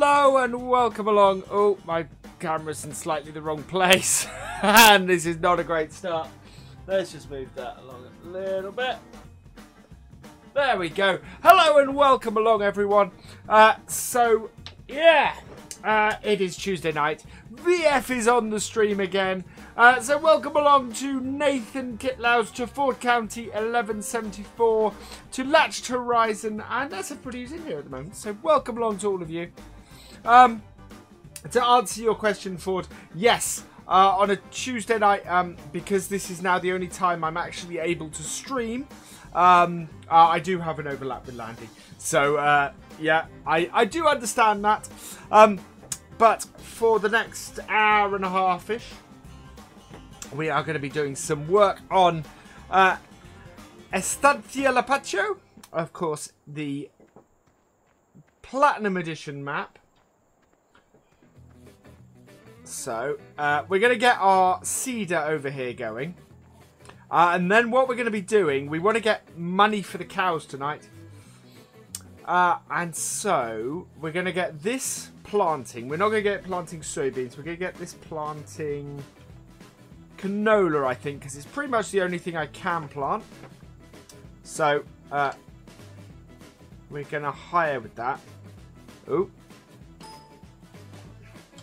Hello and welcome along. Oh, my camera's in slightly the wrong place. And this is not a great start. Let's just move that along a little bit. There we go. Hello and welcome along, everyone. It is Tuesday night. VF is on the stream again. So welcome along to Nathan Kitlow's, to Ford County 1174, to Latched Horizon, and that's everybody who's in here at the moment. So welcome along to all of you. To answer your question, Ford, yes, on a Tuesday night, because this is now the only time I'm actually able to stream, I do have an overlap with Landy. So, yeah, I do understand that. But for the next hour and a half-ish, we are going to be doing some work on Estancia Lapacho. Of course, the Platinum Edition map. So, we're going to get our Cedar over here going. And then what we're going to be doing, we want to get money for the cows tonight. And so, we're going to get this planting. We're not going to get planting soybeans. We're going to get this planting canola, I think, because it's pretty much the only thing I can plant. So, we're going to hire with that. Oh.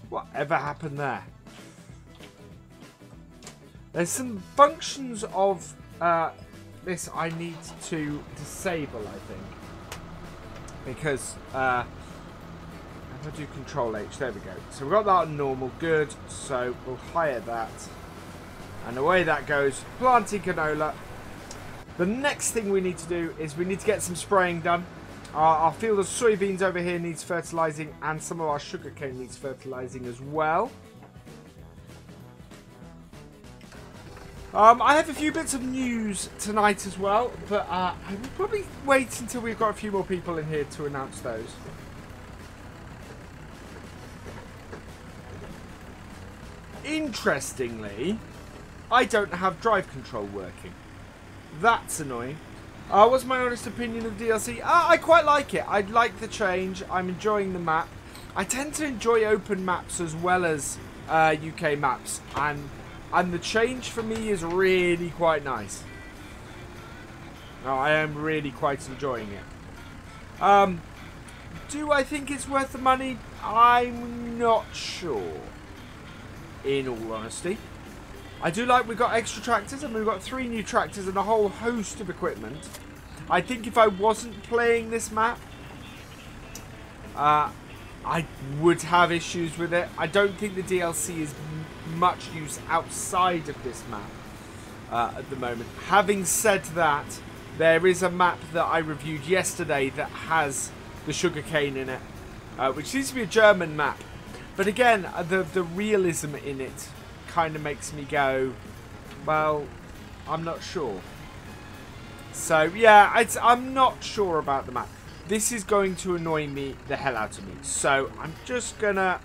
Whatever happened there? There's some functions of this I need to disable, I think. Because, if I do Control H, there we go. So we've got that on normal, good. So we'll hire that. And away that goes, planting canola. The next thing we need to do is we need to get some spraying done. Our field of soybeans over here needs fertilizing, and some of our sugarcane needs fertilizing as well. I have a few bits of news tonight as well, but I will probably wait until we've got a few more people in here to announce those. Interestingly, I don't have drive control working. That's annoying. What's my honest opinion of DLC? I quite like it. I like the change. I'm enjoying the map. I tend to enjoy open maps as well as UK maps, and the change for me is really quite nice. I am really quite enjoying it. Do I think it's worth the money? I'm not sure, in all honesty. I do like we've got extra tractors, and we've got 3 new tractors and a whole host of equipment. I think if I wasn't playing this map, I would have issues with it. I don't think the DLC is much use outside of this map at the moment. Having said that, there is a map that I reviewed yesterday that has the sugarcane in it, which seems to be a German map. But again, the realism in it kind of makes me go, well, I'm not sure. So yeah, I'm not sure about the map. This is going to annoy me the hell out of me. So I'm just gonna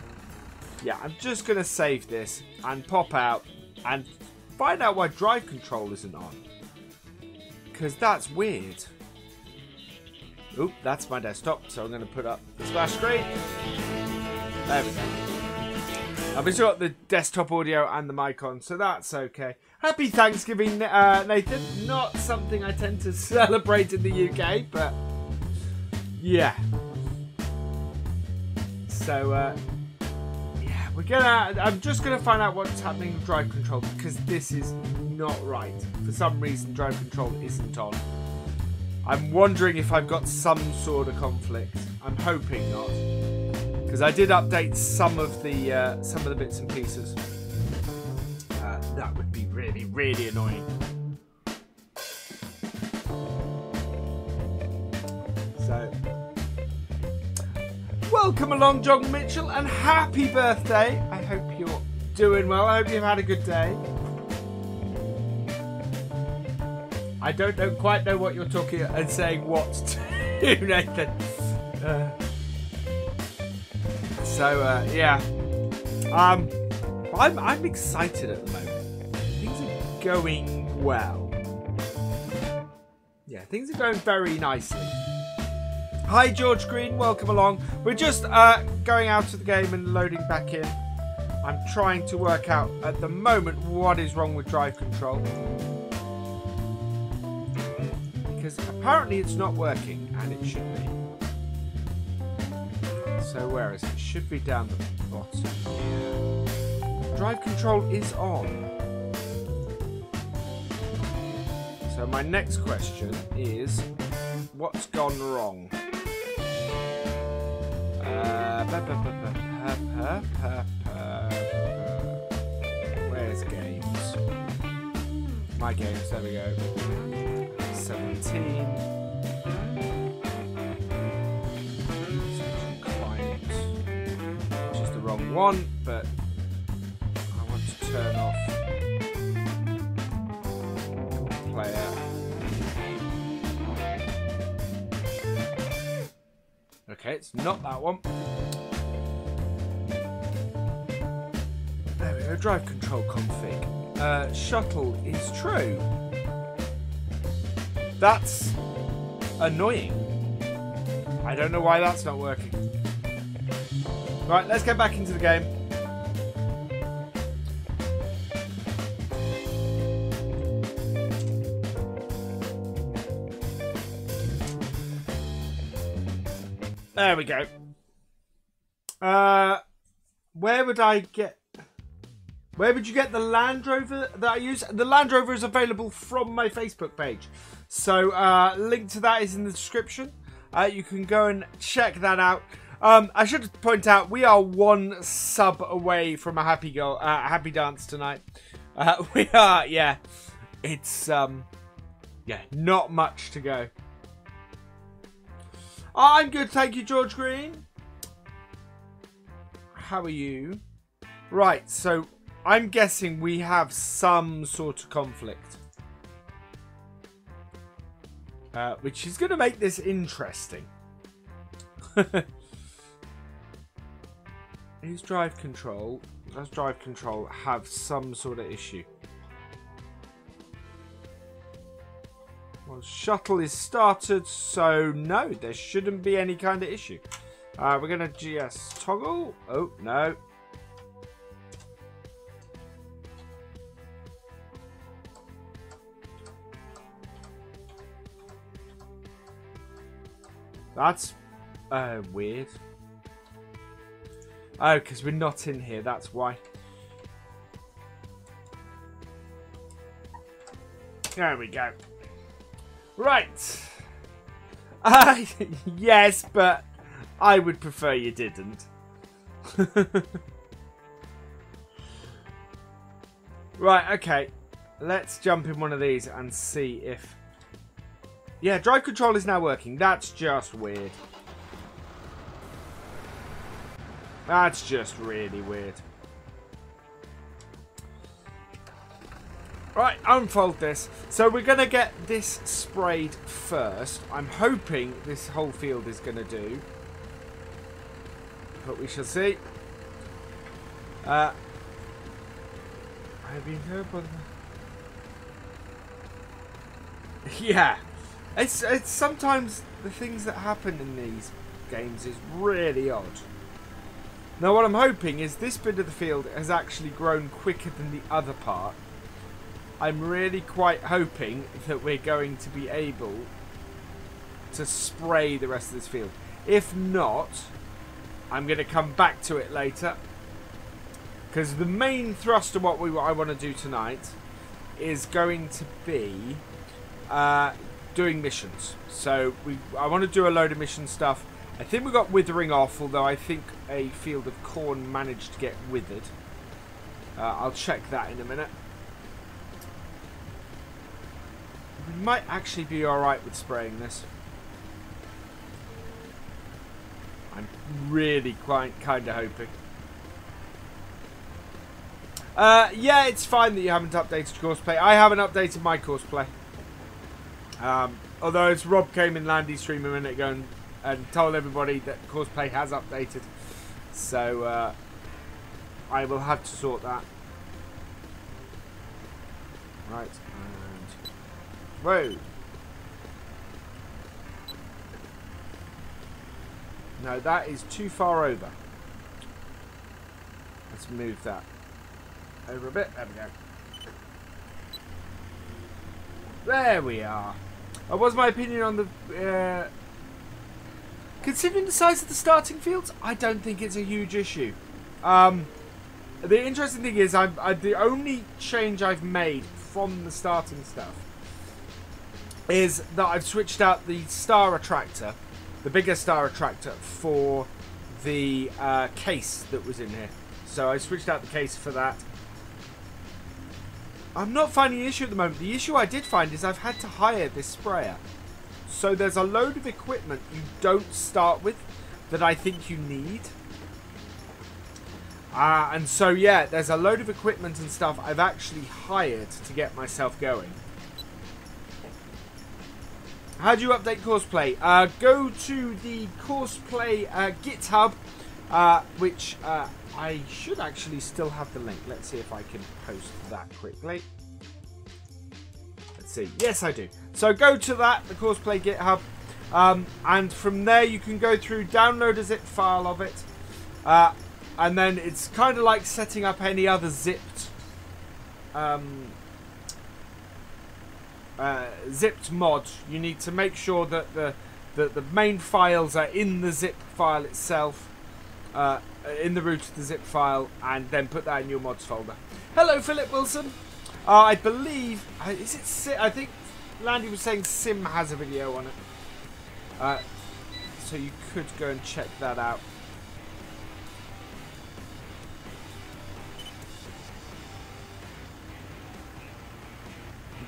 save this and pop out and find out why drive control isn't on, because that's weird. Oop, that's my desktop, so I'm going to put up the splash screen. There we go. I've still got the desktop audio and the mic on, so that's okay. Happy Thanksgiving, Nathan. Not something I tend to celebrate in the UK, but yeah. So, yeah, I'm just gonna find out what's happening with drive control, because this is not right. For some reason, drive control isn't on. I'm wondering if I've got some sort of conflict. I'm hoping not, because I did update some of the bits and pieces. That would be really, really annoying. So, welcome along, John Mitchell, and happy birthday. I hope you're doing well. I hope you've had a good day. I don't quite know what you're talking and saying what to, Nathan. Yeah. I'm excited at the moment. Things are going well. Yeah, things are going very nicely. Hi George Green, welcome along. We're just going out of the game and loading back in. I'm trying to work out at the moment what is wrong with drive control. Because apparently it's not working, and it should be. So where is it? It should be down the bottom. Yeah. Drive control is on. So my next question is, what's gone wrong? Where's games? My games, there we go. 17. Client. Which is the wrong one, but I want to turn off player. Okay, it's not that one. There we go, drive control config. Shuttle is true. That's annoying. I don't know why that's not working. Right, let's get back into the game. There we go. Where would I get... Where would you get the Land Rover that I use? The Land Rover is available from my Facebook page. So, link to that is in the description. You can go and check that out. I should point out, we are 1 sub away from a happy dance tonight. We are, yeah. It's, yeah, not much to go. I'm good, thank you, George Green. How are you? Right, so I'm guessing we have some sort of conflict. Which is going to make this interesting. Is drive control... Does drive control have some sort of issue? Well, shuttle is started, so no, there shouldn't be any kind of issue. We're going to GS toggle. Oh, no. That's weird. Oh, because we're not in here, that's why. There we go. Right. Yes, but I would prefer you didn't. Right, okay. Let's jump in one of these and see if... Yeah, drive control is now working. That's just weird. That's just really weird. Right, unfold this. So we're going to get this sprayed first. I'm hoping this whole field is going to do. But we shall see. Have you heard about that? Yeah. It's sometimes the things that happen in these games is really odd. Now what I'm hoping is this bit of the field has actually grown quicker than the other part. I'm really quite hoping that we're going to be able to spray the rest of this field. If not, I'm going to come back to it later. Because the main thrust of what I want to do tonight is going to be doing missions. So I want to do a load of mission stuff. I think we got withering off, although I think a field of corn managed to get withered. I'll check that in a minute. We might actually be alright with spraying this. I'm really kind of hoping. Yeah, it's fine that you haven't updated your courseplay. I haven't updated my courseplay. Although as Rob came in Landy's stream a minute ago and told everybody that courseplay has updated. So I will have to sort that. Right. Whoa. No, that is too far over. Let's move that over a bit. There we go. There we are. That was my opinion on the... considering the size of the starting fields, I don't think it's a huge issue. The interesting thing is, the only change I've made from the starting stuff is that I've switched out the star attractor, the bigger star attractor, for the case that was in here. So I switched out the case for that. I'm not finding an issue at the moment. The issue I did find is I've had to hire this sprayer. So there's a load of equipment you don't start with that I think you need. And so, yeah, there's a load of equipment and stuff I've actually hired to get myself going. How do you update Courseplay? Go to the Courseplay GitHub, which I should actually still have the link. Let's see if I can post that quickly. Let's see. Yes, I do. So go to that, the Courseplay GitHub, and from there you can go through, download a zip file of it, and then it's kind of like setting up any other zipped zipped mod. You need to make sure that the main files are in the zip file itself, in the root of the zip file, and then put that in your mods folder. Hello, Philip Wilson. I believe, is it Sim? I think Landy was saying Sim has a video on it, so you could go and check that out.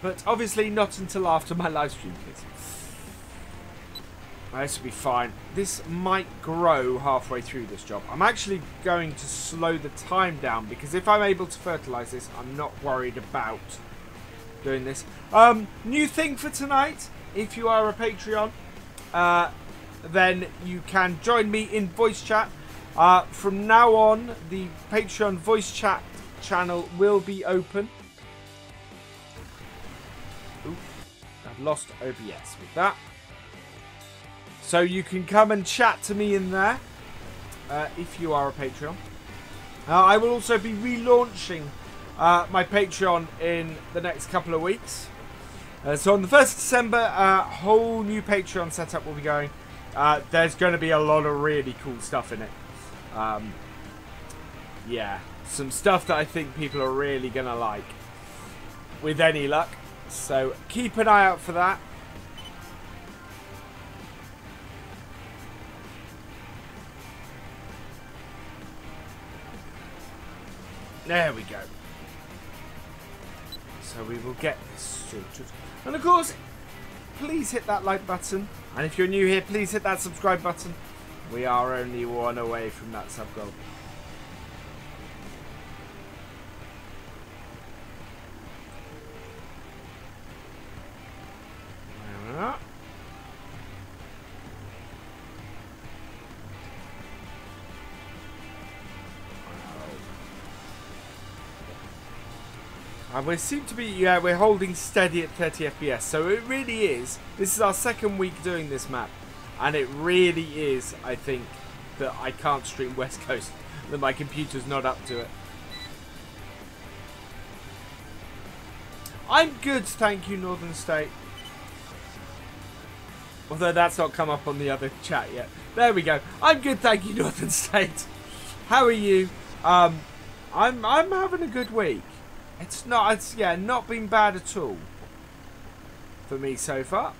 But obviously not until after my live stream, kids. This will be fine. This might grow halfway through this job. I'm actually going to slow the time down, because if I'm able to fertilise this, I'm not worried about doing this. New thing for tonight, if you are a Patreon, then you can join me in voice chat. From now on, the Patreon voice chat channel will be open. Ooh, I've lost OBS with that. So you can come and chat to me in there, if you are a Patreon. I will also be relaunching my Patreon in the next couple of weeks. So on the 1st of December, a whole new Patreon setup will be going. There's going to be a lot of really cool stuff in it. Yeah, some stuff that I think people are really going to like, with any luck. So keep an eye out for that. There we go. So we will get this sorted. And of course, please hit that like button. And if you're new here, please hit that subscribe button. We are only one away from that sub goal. There we are. And we seem to be, yeah, we're holding steady at 30 FPS. So it really is. This is our second week doing this map. And it really is, I think, that I can't stream West Coast. That my computer's not up to it. I'm good, thank you, Northern State. Although that's not come up on the other chat yet. There we go. I'm good, thank you, Northern State. How are you? I'm having a good week. It's not been bad at all for me so far.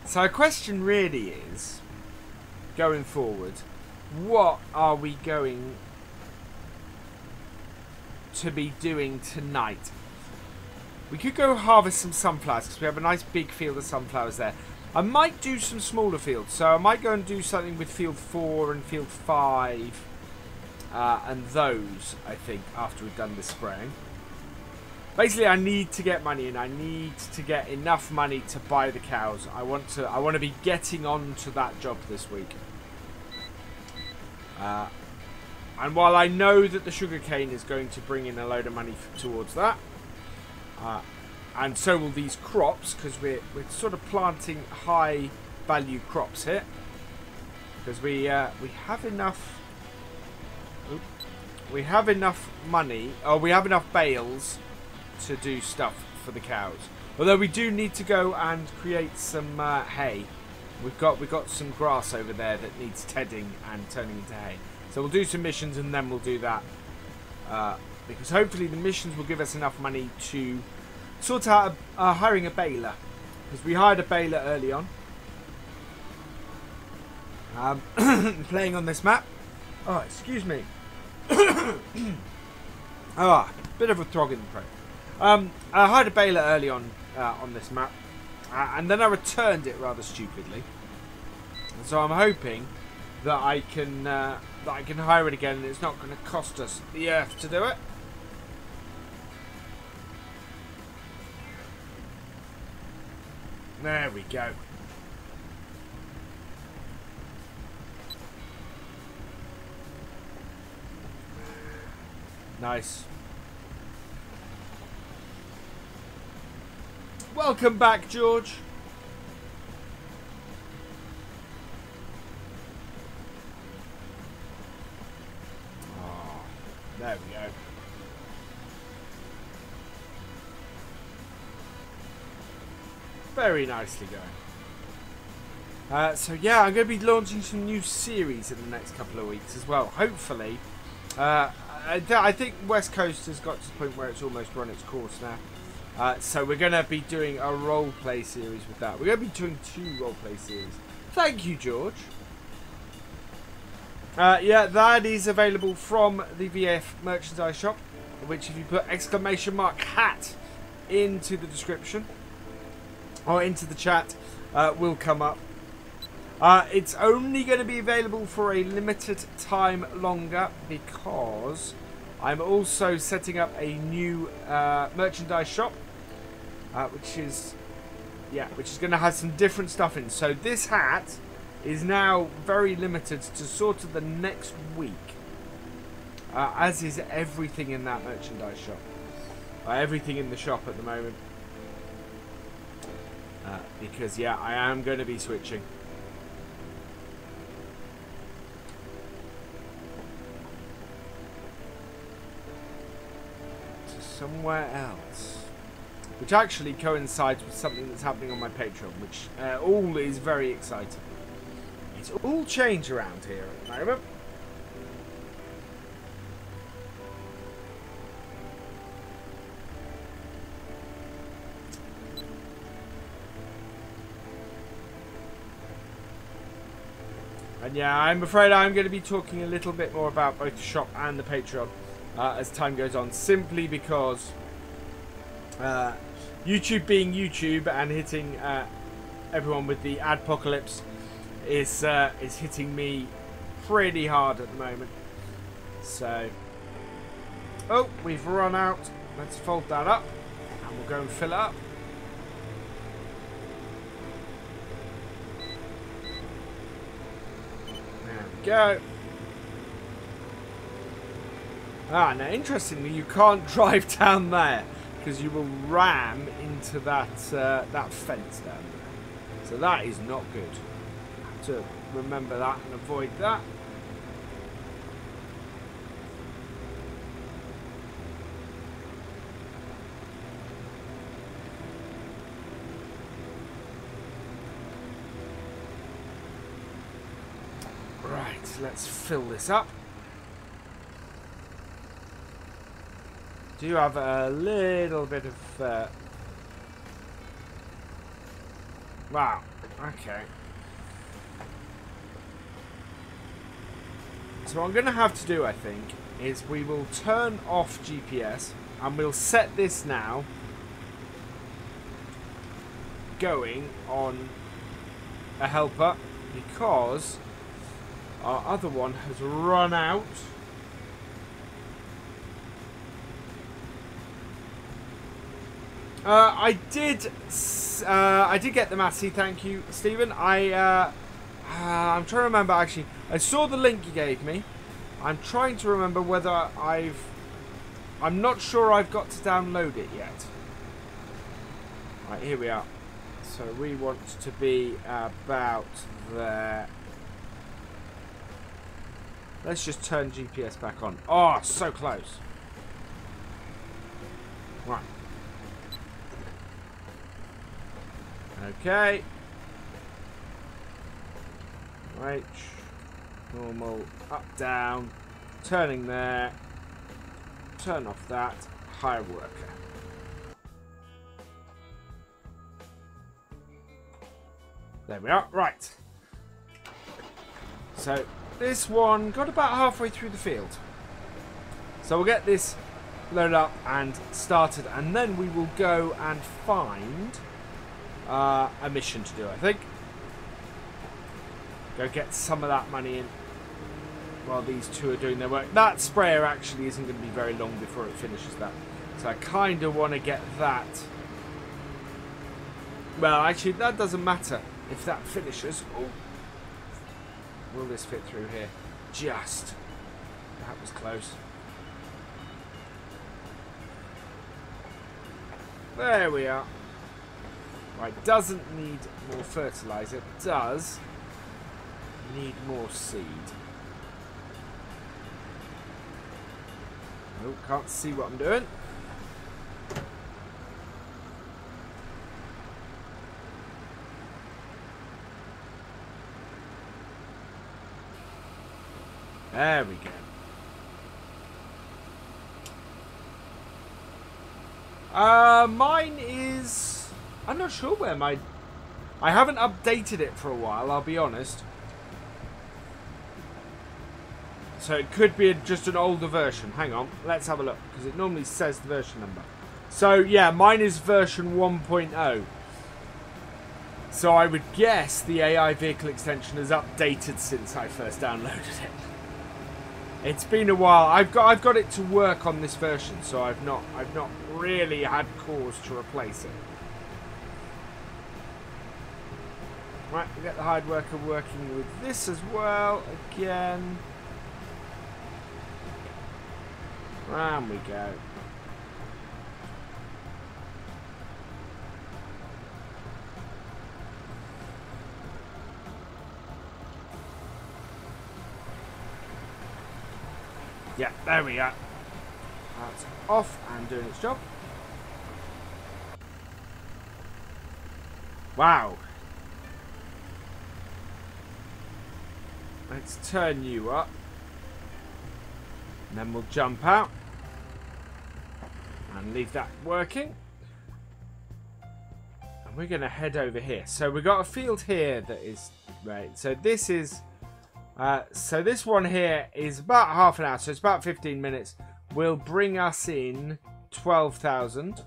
So a question really is, going forward, what are we going to be doing tonight? We could go harvest some sunflowers, because we have a nice big field of sunflowers there. I might do some smaller fields, so I might go and do something with field 4 and field 5. And those, I think, after we've done the spraying. Basically, I need to get money, and I need to get enough money to buy the cows. I want to be getting on to that job this week. And while I know that the sugarcane is going to bring in a load of money towards that, and so will these crops, because we're sort of planting high value crops here. Because we have enough... Oop, we have enough money, or we have enough bales to do stuff for the cows. Although we do need to go and create some hay. We've got some grass over there that needs tedding and turning into hay. So we'll do some missions and then we'll do that. Because hopefully the missions will give us enough money to sort out hiring a baler. Because we hired a baler early on. Playing on this map. Oh, excuse me. Bit of a throat in the throat. I hired a baler early on this map. And then I returned it rather stupidly. So I'm hoping that I can hire it again and it's not going to cost us the earth to do it. There we go. Nice. Welcome back, George. Oh, there we go. Very nicely going. So yeah, I'm going to be launching some new series in the next couple of weeks as well. Hopefully. I think West Coast has got to the point where it's almost run its course now. So we're going to be doing a role-play series with that. We're going to be doing 2 role-play series. Thank you, George. Yeah, that is available from the VF merchandise shop, which if you put !hat into the description, or into the chat, will come up. It's only going to be available for a limited time longer because I'm also setting up a new merchandise shop, which is going to have some different stuff in. So this hat is now very limited to sort of the next week, as is everything in that merchandise shop. Everything in the shop at the moment. Because yeah, I am going to be switching. To somewhere else. Which actually coincides with something that's happening on my Patreon, which all is very exciting. It's all change around here at the moment. And yeah, I'm afraid I'm going to be talking a little bit more about both the shop and the Patreon as time goes on, simply because YouTube being YouTube and hitting everyone with the adpocalypse is hitting me pretty hard at the moment. So, oh, we've run out. Let's fold that up and we'll go and fill it up. Go. Now interestingly, you can't drive down there because you will ram into that that fence down there. So that is not good. Have to remember that and avoid that. Right, let's fill this up. Do you have a little bit of... Wow, okay. So what I'm going to have to do, I think, is we will turn off GPS and we'll set this now going on a helper because our other one has run out. I did get the Massey, thank you, Stephen. I'm trying to remember actually. I saw the link you gave me. I'm trying to remember whether I'm not sure I've got to download it yet. Right, here we are. So we want to be about there. Let's just turn GPS back on. Oh, so close. Right. Okay. Right. Normal. Up, down. Turning there. Turn off that. Hire worker. There we are. Right. So this one got about halfway through the field. So we'll get this loaded up and started, and then we will go and find a mission to do, I think. Go get some of that money in while these two are doing their work. That sprayer actually isn't going to be very long before it finishes that. So I kind of want to get that. Well, actually, that doesn't matter if that finishes. Oh. Will this fit through here? Just. That was close. There we are. Right, doesn't need more fertilizer. Does need more seed. Oh, can't see what I'm doing. There we go. Mine is... I'm not sure where my... I haven't updated it for a while, I'll be honest. So it could be just an older version. Hang on, let's have a look, because it normally says the version number. So, yeah, mine is version 1.0. So I would guess the AI vehicle extension has updated since I first downloaded it. It's been a while. I've got it to work on this version, so I've not really had cause to replace it. Right, we get the hired worker working with this as well. Again. Round we go. Yeah, there we are. That's off and doing its job. Wow. Let's turn you up. And then we'll jump out. And leave that working. And we're going to head over here. So we've got a field here that is... Right, so this is... so this one here is about half an hour, so it's about 15 minutes. Will bring us in 12,000.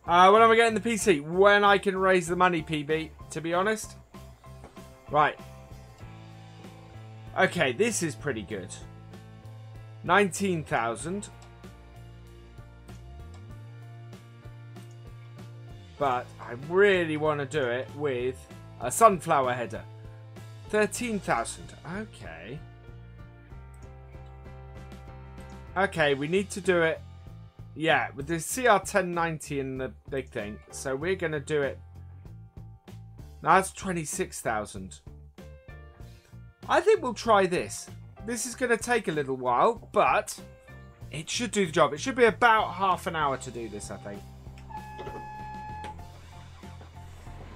When am I getting the PC? When I can raise the money, PB, to be honest. Right. Okay, this is pretty good. 19,000. But I really want to do it with a sunflower header. 13,000. Okay. Okay, we need to do it. Yeah, with the CR1090 and the big thing. So we're going to do it. Now that's 26,000. I think we'll try this. This is going to take a little while, but it should do the job. It should be about half an hour to do this, I think.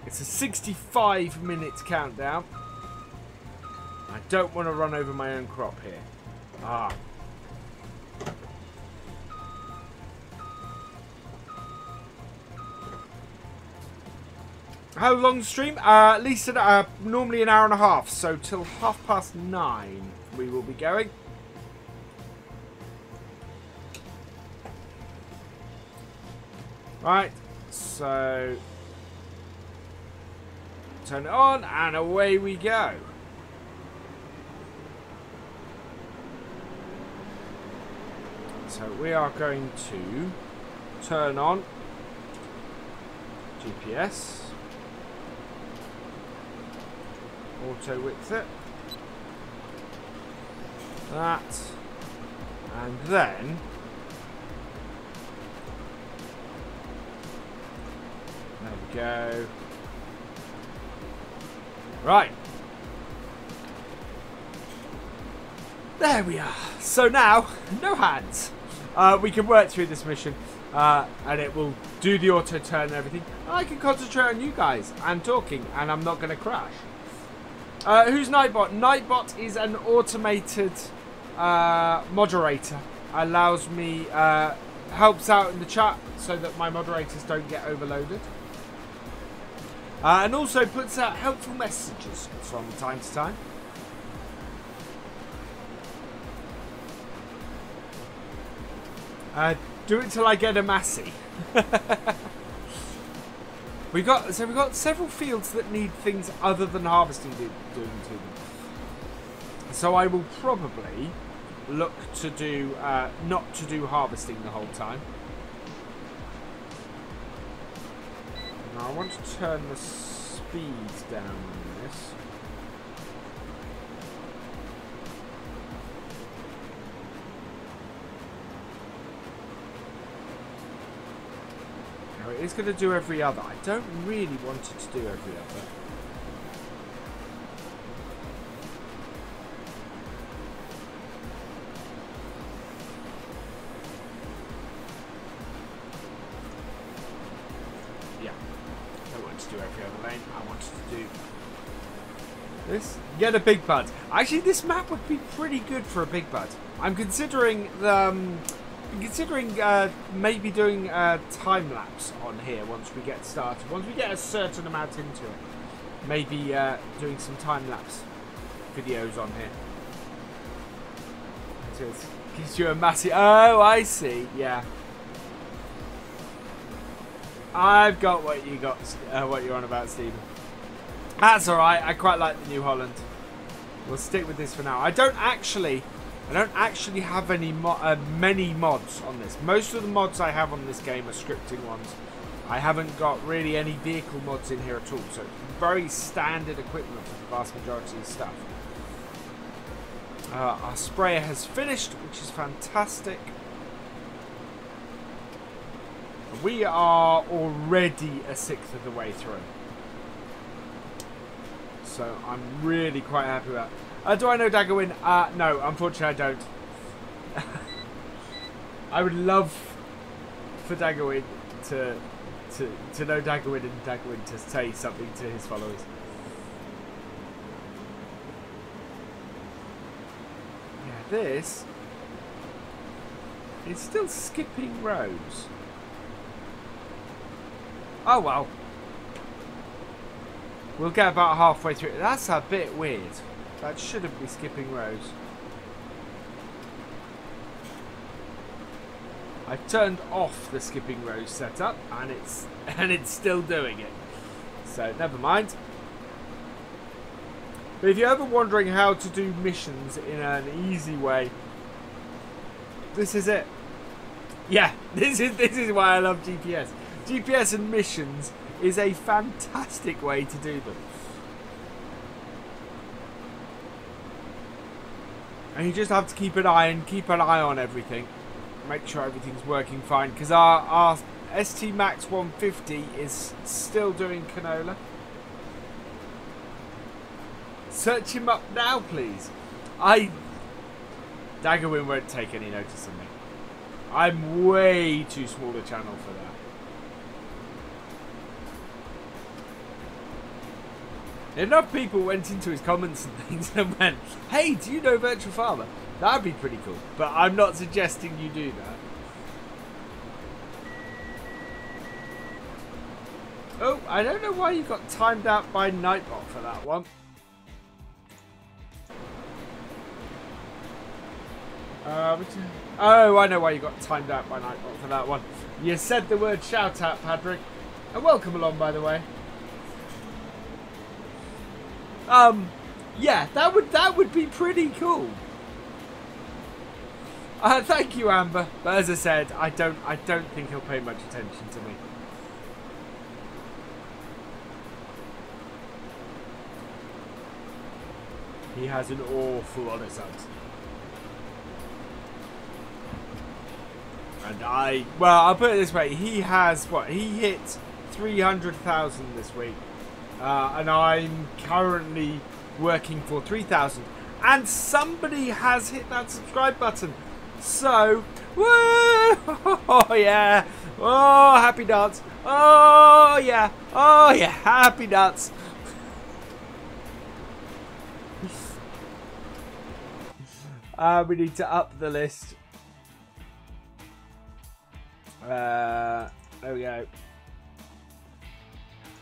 It's a 65-minute countdown. I don't want to run over my own crop here. Ah. How long stream? At least normally an hour and a half. So till 9:30 we will be going. Right. So turn it on and away we go. So we are going to turn on GPS. Auto width it. That. And then There we go. Right. There we are. So now, no hands. We can work through this mission, and it will do the auto turn and everything. I can concentrate on you guys and talking, and I'm not going to crash. Who's Nightbot? Nightbot is an automated moderator. Allows me, helps out in the chat so that my moderators don't get overloaded. And also puts out helpful messages from time to time. Do it till I get a Massey. we got several fields that need things other than harvesting doing to them. So I will probably look to do not to do harvesting the whole time. Now I want to turn the speed down on this. It is going to do every other. I don't really want it to do every other. Yeah. I don't want it to do every other lane. I want it to do this. Get a big bud. Actually, this map would be pretty good for a big bud. I'm considering the... maybe doing time lapse on here once we get started. Once we get a certain amount into it, maybe doing some time lapse videos on here. It gives you a massive. Oh, I see. Yeah, I've got what you got. What you're on about, Stephen. That's all right. I quite like the New Holland. We'll stick with this for now. I don't actually have any many mods on this. Most of the mods I have on this game are scripting ones. I haven't got really any vehicle mods in here at all, so it's very standard equipment for the vast majority of stuff. Our sprayer has finished, which is fantastic. We are already a sixth of the way through. So I'm really quite happy with that. Do I know Daggerwin? No, unfortunately I don't. I would love for Daggerwin to know Daggerwin and Daggerwin to say something to his followers. Yeah, this is still skipping rows. Oh well. We'll get about halfway through. That's a bit weird. That shouldn't be skipping rows. I've turned off the skipping rows setup, and it's still doing it. So never mind. But if you're ever wondering how to do missions in an easy way, this is it. Yeah, this is why I love GPS. GPS and missions is a fantastic way to do them. And you just have to keep an eye on everything. Make sure everything's working fine. Because our ST Max 150 is still doing canola. Search him up now, please. Daggerwin won't take any notice of me. I'm way too small a channel for that. Enough people went into his comments and things and went, hey, do you know Virtual Farmer? That'd be pretty cool. But I'm not suggesting you do that. Oh, I don't know why you got timed out by Nightbot for that one. Oh, I know why you got timed out by Nightbot for that one. You said the word shout out, Patrick. And welcome along, by the way. Yeah, that would be pretty cool. Thank you, Amber. But as I said, I don't think he'll pay much attention to me. He has an awful lot of subs. And well, I'll put it this way. He has, what, he hit 300,000 this week. And I'm currently working for 3,000. And somebody has hit that subscribe button. So, woo! Oh, yeah. Oh, happy dance. Oh, yeah. Oh, yeah. Happy dance. We need to up the list. There we go.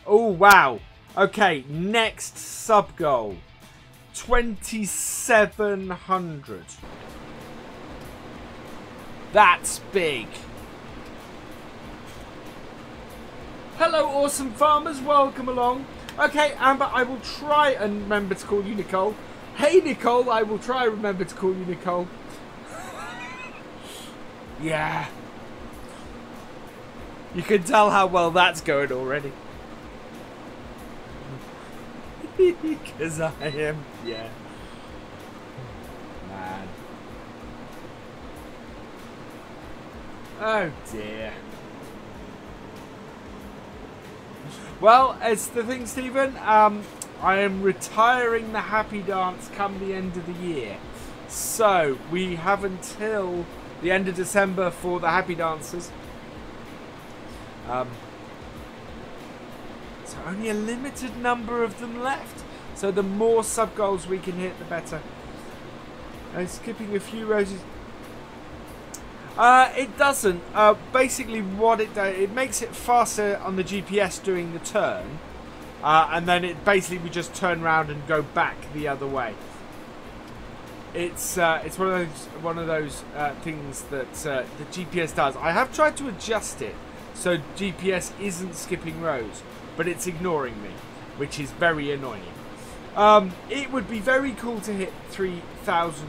Oh, wow. Okay, next sub goal. 2,700. That's big. Hello, awesome farmers. Welcome along. Okay, Amber, I will try and remember to call you Nicole. Hey, Nicole, I will try and remember to call you Nicole. Yeah. You can tell how well that's going already. Because I am, yeah. Man. Oh dear. Well, it's the thing, Stephen. I am retiring the happy dance come the end of the year. So, we have until the end of December for the happy dances. So only a limited number of them left. So the more sub goals we can hit, the better. Skipping a few roses. It doesn't. Basically, what it does, it makes it faster on the GPS doing the turn, and then it basically we just turn around and go back the other way. It's one of those things that the GPS does. I have tried to adjust it so GPS isn't skipping rows, but it's ignoring me, which is very annoying. It would be very cool to hit 3,000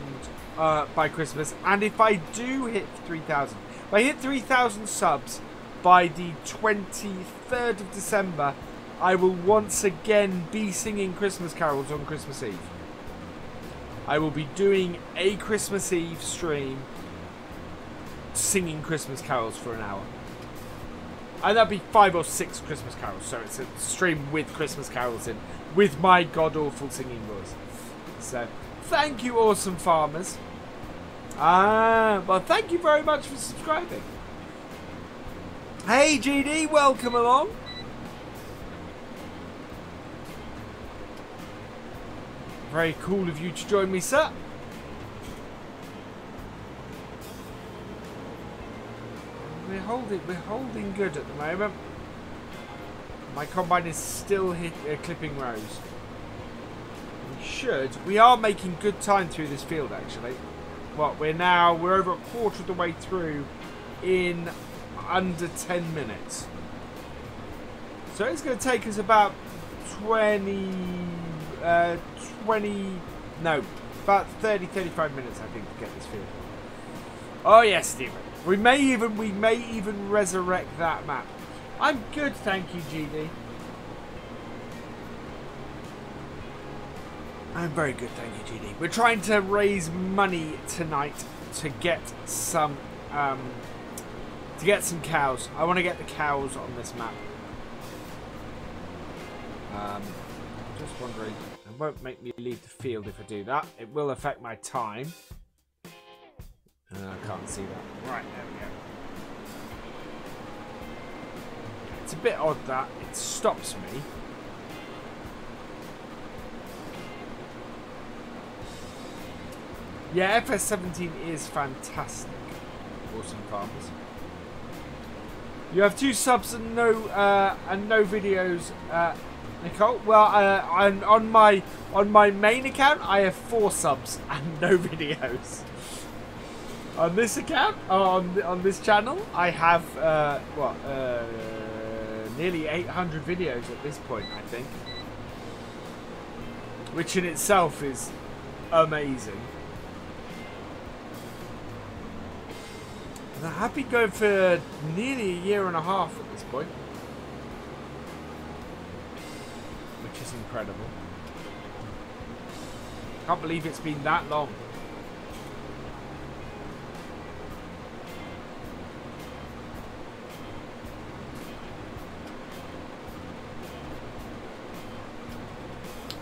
by Christmas, and if I do hit 3,000, if I hit 3,000 subs by the 23rd of December, I will once again be singing Christmas carols on Christmas Eve. I will be doing a Christmas Eve stream singing Christmas carols for an hour. And that'd be 5 or 6 Christmas carols, so it's a stream with Christmas carols in, with my god-awful singing voice. So, thank you, awesome farmers. Well, thank you very much for subscribing. Hey, GD, welcome along. Very cool of you to join me, sir. We're holding good at the moment. My combine is still clipping rows. We are making good time through this field, actually. What, we're over a quarter of the way through in under 10 minutes. So it's going to take us about about 30, 35 minutes, I think, to get this field. Oh yes, Stephen. We may even resurrect that map. I'm good, thank you, GD. I'm very good, thank you, GD. We're trying to raise money tonight to get some cows. I want to get the cows on this map. Just wondering, it won't make me leave the field if I do that. It will affect my time. I can't see that. Right, there we go. It's a bit odd that it stops me. Yeah, FS17 is fantastic. Awesome farmers. You have 2 subs and no videos, Nicole. Well, on my main account, I have 4 subs and no videos. On this account, on this channel, I have nearly 800 videos at this point, I think, which in itself is amazing. And I have been going for nearly a year and a half at this point, which is incredible. Can't believe it's been that long.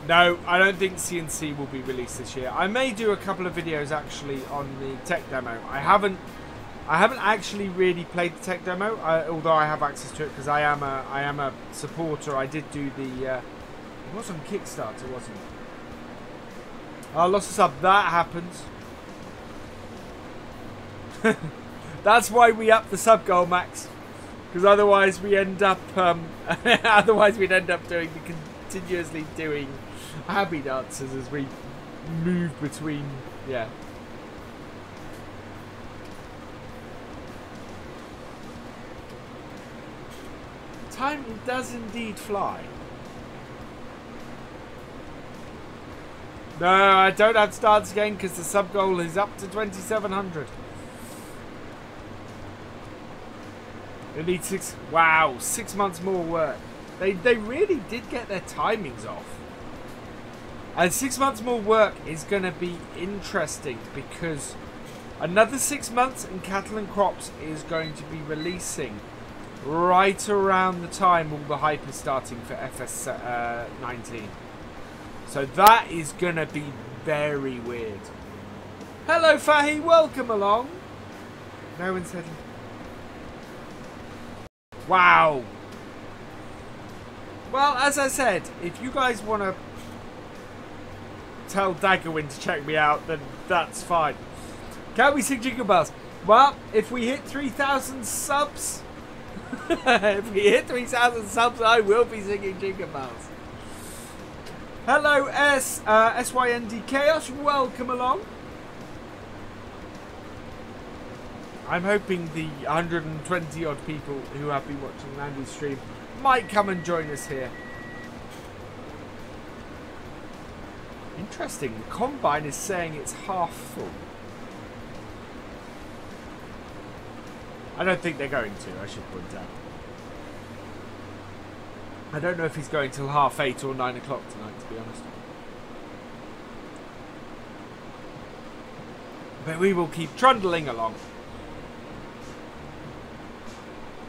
No, I don't think CNC will be released this year. I may do a couple of videos actually on the tech demo. I haven't actually really played the tech demo, although I have access to it because I am a supporter. I did do the it was on Kickstarter, wasn't it? I lost a sub. That happens. That's why we up the sub goal, Max, because otherwise we end up otherwise we'd end up doing the continuously doing happy dances as we move between. Yeah. Time does indeed fly. No, I don't have to dance again because the sub goal is up to 2,700. It needs 6. Wow, 6 months more work. They really did get their timings off. And 6 months more work is going to be interesting because another 6 months and Cattle and Crops is going to be releasing right around the time all the hype is starting for FS 19. So that is going to be very weird. Hello, Fahi. Welcome along. No one said... Wow. Well, as I said, if you guys want to tell Daggerwin to check me out, then that's fine. Can we sing Jingle Bells? Well, if we hit 3,000 subs... if we hit 3,000 subs, I will be singing Jingle Bells. Hello, SYND Chaos. Welcome along. I'm hoping the 120 odd people who have been watching Landy's stream might come and join us here. Interesting. The Combine is saying it's half full. I don't think they're going to, I should point out. I don't know if he's going till 8:30 or 9 o'clock tonight, to be honest. But we will keep trundling along.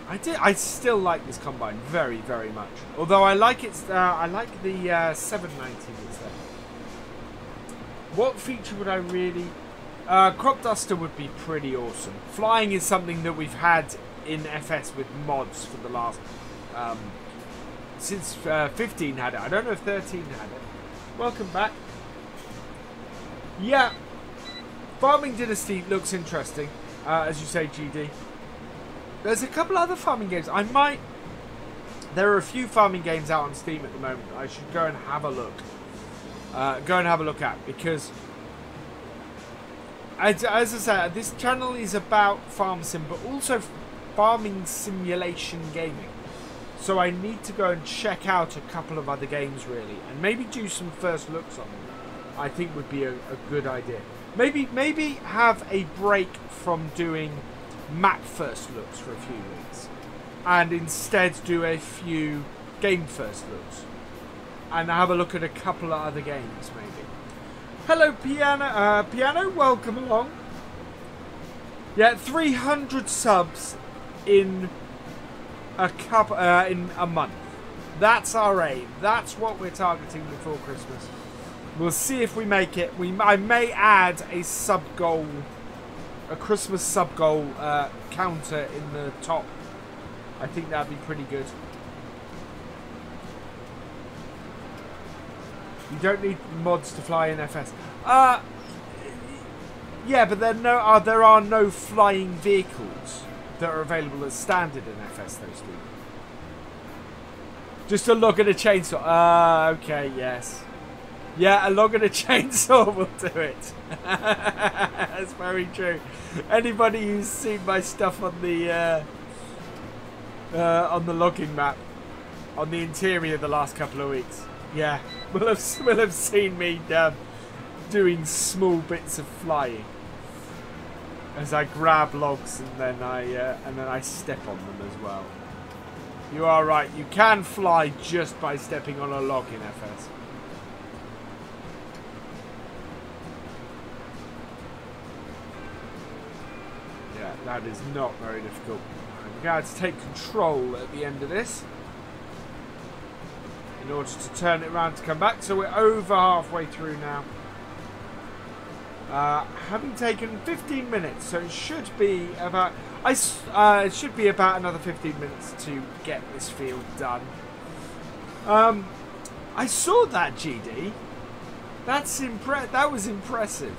I still like this Combine very, very much. Although I like its, I like the 790 that's there. What feature would I really... Crop Duster would be pretty awesome. Flying is something that we've had in FS with mods for the last... since 15 had it. I don't know if 13 had it. Welcome back. Yeah. Farming Dynasty looks interesting. As you say, GD. There's a couple other farming games. There are a few farming games out on Steam at the moment. I should go and have a look. At because... As I said, this channel is about farm sim, but also farming simulation gaming. So I need to go and check out a couple of other games, really, and maybe do some first looks on them. I think would be a good idea. Maybe have a break from doing map first looks for a few weeks, and instead do a few game first looks, and have a look at a couple of other games, maybe. Hello, Piano, welcome along. Yeah, 300 subs in a month. That's our aim. That's what we're targeting before Christmas. We'll see if we make it. I may add a sub goal, a Christmas sub goal counter in the top. I think that'd be pretty good. You don't need mods to fly in FS. Yeah, but there are no flying vehicles that are available as standard in FS, though, Steve. Just a log and a chainsaw. Okay, yes. Yeah, a log and a chainsaw will do it. That's very true. Anybody who's seen my stuff on the logging map, on the interior the last couple of weeks, yeah, will have seen me doing small bits of flying as I grab logs and then I step on them as well. You are right. You can fly just by stepping on a log in FS. Yeah, that is not very difficult. I'm going to take control at the end of this. in order to turn it around to come back. So we're over halfway through now. Having taken 15 minutes, so it should be about it should be about another 15 minutes to get this field done. I saw that, GD. That was impressive.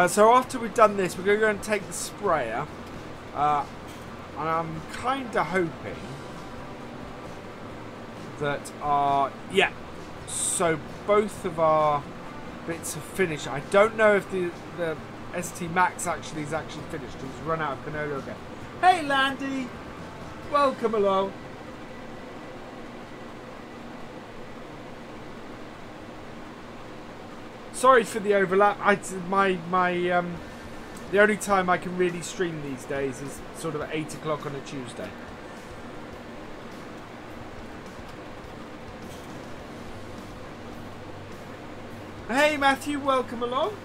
So after we've done this, we're going to go and take the sprayer. And I'm kind of hoping that yeah, so both of our bits are finished. I don't know if the ST Max actually is finished. He's run out of canola again. Hey Landy, welcome along. Sorry for the overlap. The only time I can really stream these days is sort of at 8 o'clock on a Tuesday. Hey Matthew, welcome along.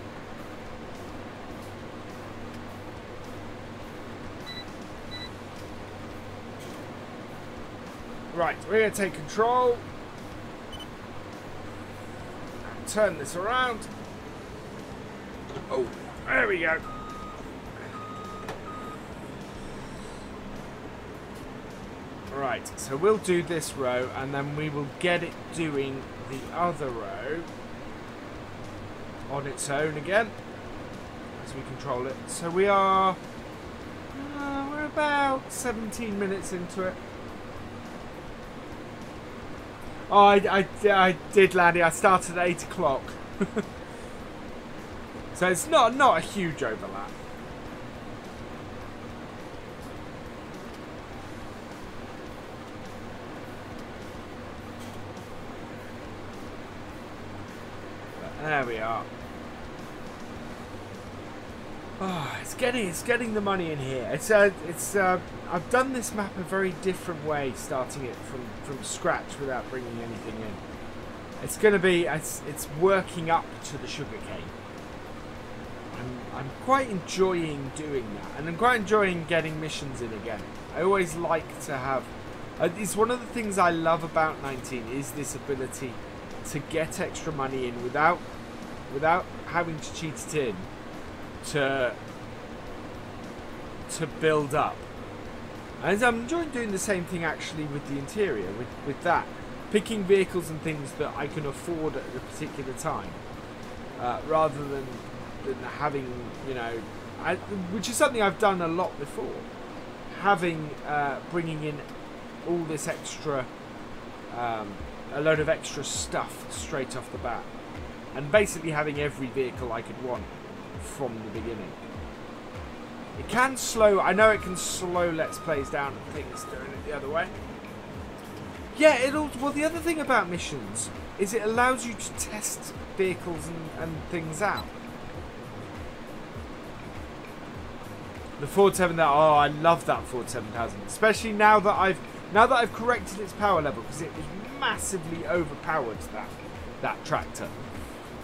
Right, we're going to take control. And turn this around. Oh, there we go. Right, so we'll do this row and then we will get it doing the other row on its own again as we control it. So we are we're about 17 minutes into it. Oh, I did, Landy. I started at 8 o'clock. So it's not a huge overlap. But there we are. Oh, it's getting the money in here. I've done this map a very different way, starting it from scratch without bringing anything in. It's going to be it's working up to the sugarcane. I'm quite enjoying doing that, and I'm quite enjoying getting missions in again. I always like to have. It's one of the things I love about 19 is this ability to get extra money in without having to cheat it in. To build up, and I'm enjoying doing the same thing actually with the interior, with that, picking vehicles and things that I can afford at a particular time, rather than having, you know, which is something I've done a lot before, having bringing in all this extra, a load of extra stuff straight off the bat, and basically having every vehicle I could want from the beginning. It can slow, I know it can slow Let's Plays down and things doing it the other way. Yeah, well, the other thing about missions is it allows you to test vehicles and things out. The Ford 7000, oh, I love that Ford 7000, especially now that I've corrected its power level, because it was massively overpowered, that tractor.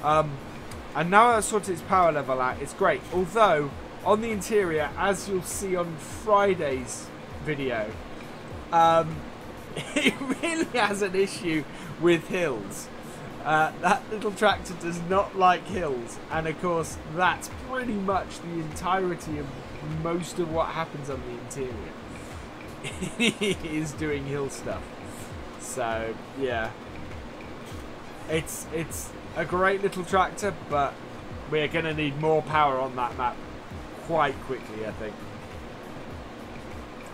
And now I've sorted its power level out, it's great. Although, on the interior, as you'll see on Friday's video, it really has an issue with hills. That little tractor does not like hills. And of course, that's pretty much the entirety of most of what happens on the interior. It is doing hill stuff. So, yeah. It's a great little tractor, but we're going to need more power on that map quite quickly, I think.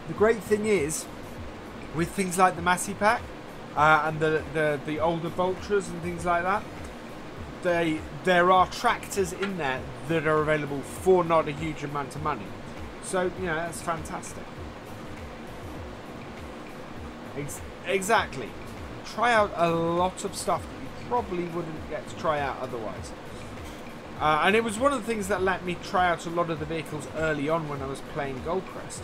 The great thing is, with things like the Massey Pack and the older Vultras and things like that, there are tractors in there that are available for not a huge amount of money. So, you know, that's fantastic. Exactly. Try out a lot of stuff that you probably wouldn't get to try out otherwise. And it was one of the things that let me try out a lot of the vehicles early on when I was playing Goldcrest,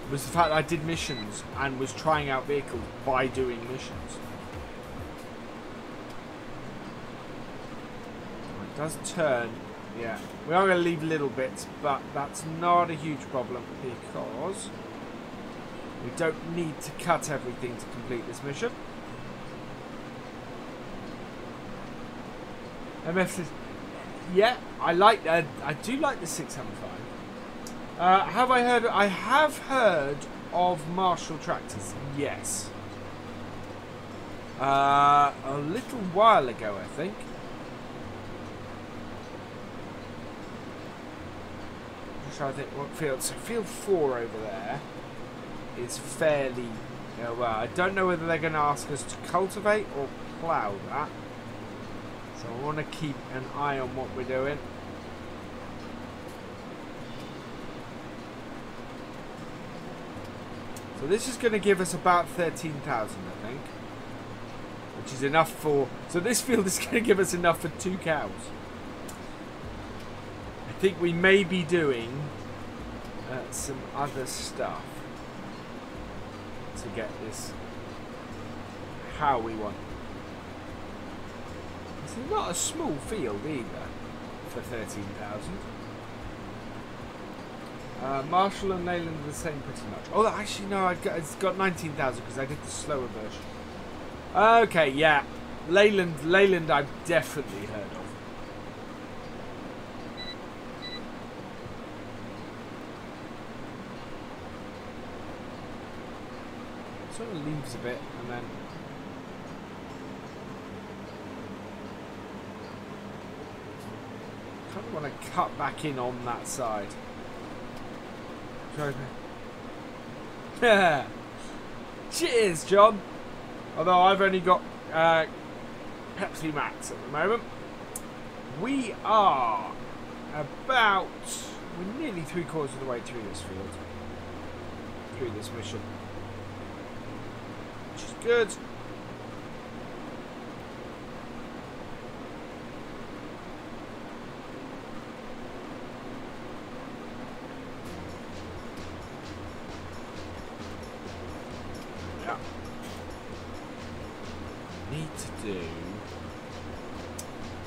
was the fact that I did missions and was trying out vehicles by doing missions. It does turn, yeah. We are going to leave little bits, but that's not a huge problem because We don't need to cut everything to complete this mission. MF says, yeah, I do like the 675. Have I heard? I have heard of Marshall tractors. Yes. A little while ago, I think. I'm trying to think what field. So field 4 over there is fairly well. I don't know whether they're going to ask us to cultivate or plough that. So I want to keep an eye on what we're doing. So this is going to give us about 13,000, I think. Which is enough for... So this field is going to give us enough for 2 cows. I think we may be doing some other stuff to get this how we want. It's not a small field either for 13,000. Marshall and Leyland are the same pretty much. Oh, actually no, it's got 19,000 because I did the slower version. Okay, yeah, Leyland I've definitely heard of. Sort of leaves a bit and then. I want to cut back in on that side. Cheers, John. Although I've only got Pepsi Max at the moment. We are about... We're nearly 3/4 of the way through this field. Through this mission. Which is good.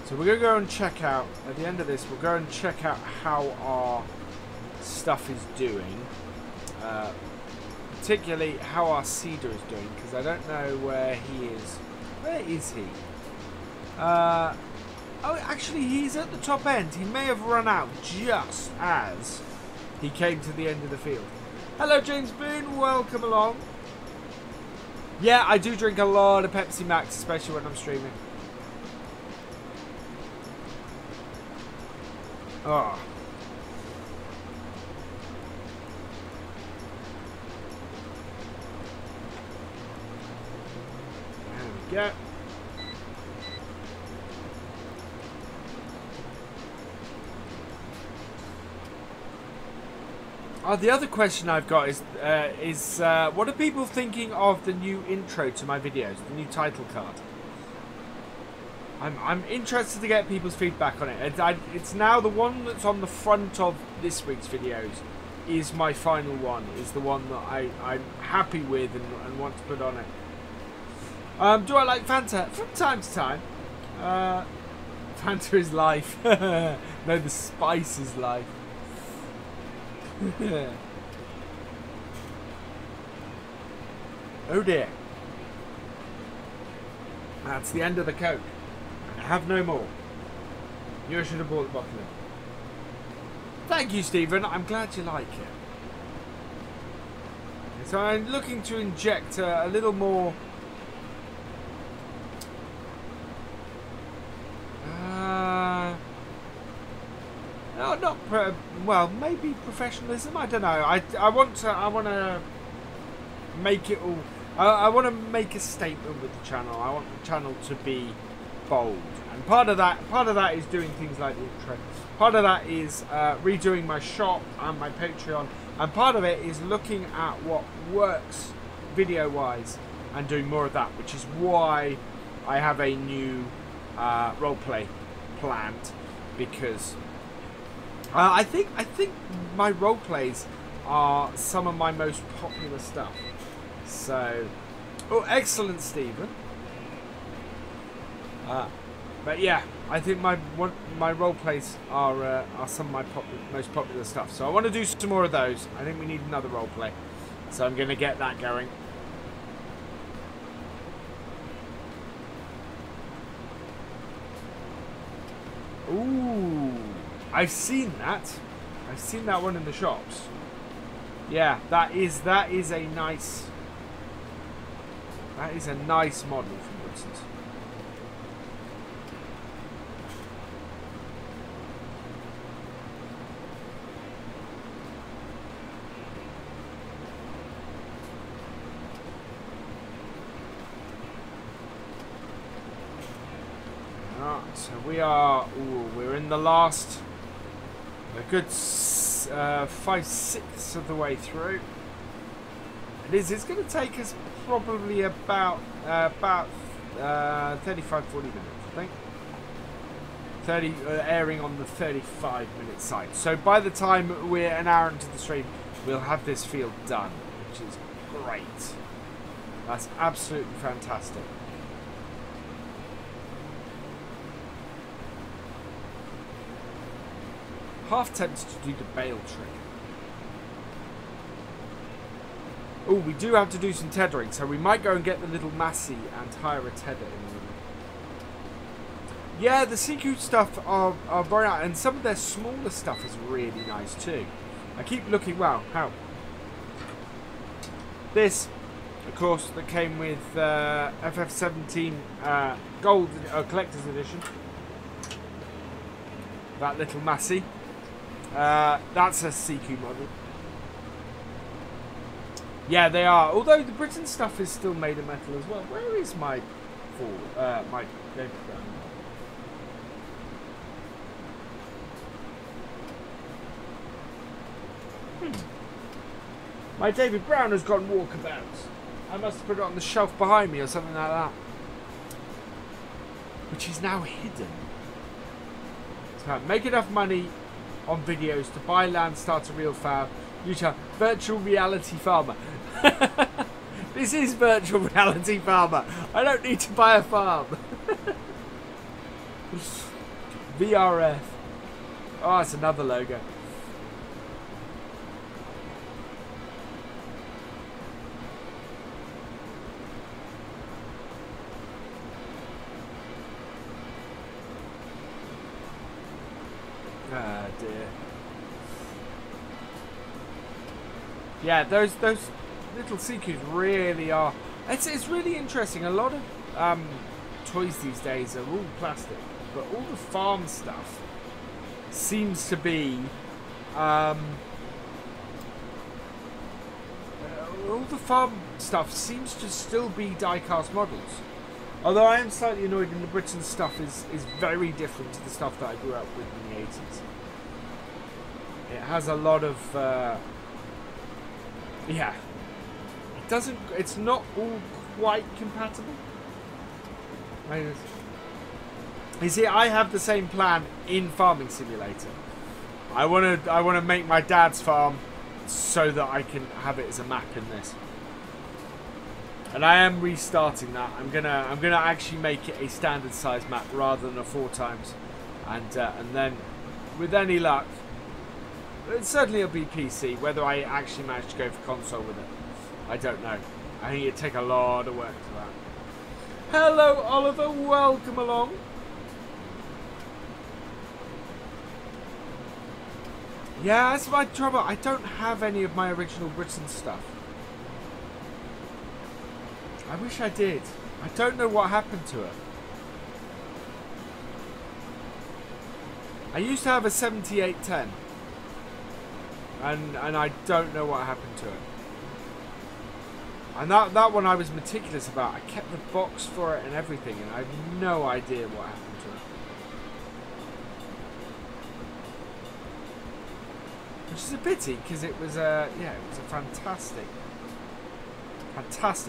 So we're going to go and check out, at the end of this, we'll go and check out how our stuff is doing. Particularly how our seeder is doing, because I don't know where he is. Where is he? Oh, actually, he's at the top end. He may have run out just as he came to the end of the field. Hello, James Boone. Welcome along. Yeah, I do drink a lot of Pepsi Max, especially when I'm streaming. Oh. There we go. Oh, the other question I've got is what are people thinking of the new intro to my videos, the new title card? I'm interested to get people's feedback on it. It's now the one that's on the front of this week's videos is my final one, is the one that I'm happy with and want to put on it. Do I like Fanta? From time to time. Fanta is life. No, the spice is life. Oh dear. That's the end of the Coke. I have no more. You should have bought the bottle. Thank you, Stephen. I'm glad you like it. So I'm looking to inject a little more... No, not well. Maybe professionalism. I don't know. I want to make it all. I want to make a statement with the channel. I want the channel to be bold, and part of that is doing things like the intro. Part of that is redoing my shop and my Patreon, and part of it is looking at what works video-wise and doing more of that, which is why I have a new roleplay planned, because. I think my role plays are some of my most popular stuff. So, oh, excellent, Stephen. But yeah, I think my role plays are some of my most popular stuff. So I want to do some more of those. I think we need another role play. So I'm going to get that going. Ooh, I've seen that. I've seen that one in the shops. Yeah, that is a nice. That is a nice model from Britain's. So we are. Ooh, we're in the last. A good 5/6 of the way through. It's going to take us probably about 35-40 minutes, I think. 30 airing on the 35-minute side. So by the time we're an hour into the stream, we'll have this field done, which is great. That's absolutely fantastic. Half tempted to do the bail trick. Oh, we do have to do some tethering, so we might go and get the little Massey and hire a tether in a minute. Yeah, the CQ stuff are very nice, and some of their smaller stuff is really nice too. I keep looking, wow, how? This, of course, that came with FF17 Gold Collector's Edition. That little Massey. That's a CQ model. Yeah, they are. Although the Britain stuff is still made of metal as well. Where is my my David Brown? My David Brown has gone walkabouts. I must have put it on the shelf behind me or something like that. Which is now hidden. So make enough money on videos to buy land, start a real farm. YouTube virtual reality farmer. This is virtual reality farmer. I don't need to buy a farm. VRF. Oh, it's another logo. Ah, dear. Yeah, those little CQs really are. It's really interesting. A lot of toys these days are all plastic, but all the farm stuff seems to be all the farm stuff seems to still be die-cast models. Although I am slightly annoyed, and the Britain stuff is very different to the stuff that I grew up with in the 80s. It has a lot of yeah. It doesn't. It's not all quite compatible. You see, I have the same plan in Farming Simulator. I want to make my dad's farm so that I can have it as a map in this. And I am restarting that. I'm gonna actually make it a standard size map rather than a 4x, and then, with any luck, certainly it'll be PC. Whether I actually manage to go for console with it, I don't know. I think it'd take a lot of work for that. Hello, Oliver. Welcome along. Yeah, that's my trouble. I don't have any of my original Britain stuff. I wish I did. I don't know what happened to it. I used to have a 7810. And I don't know what happened to it. And that one I was meticulous about. I kept the box for it and everything, and I have no idea what happened to it. Which is a pity, because it was a fantastic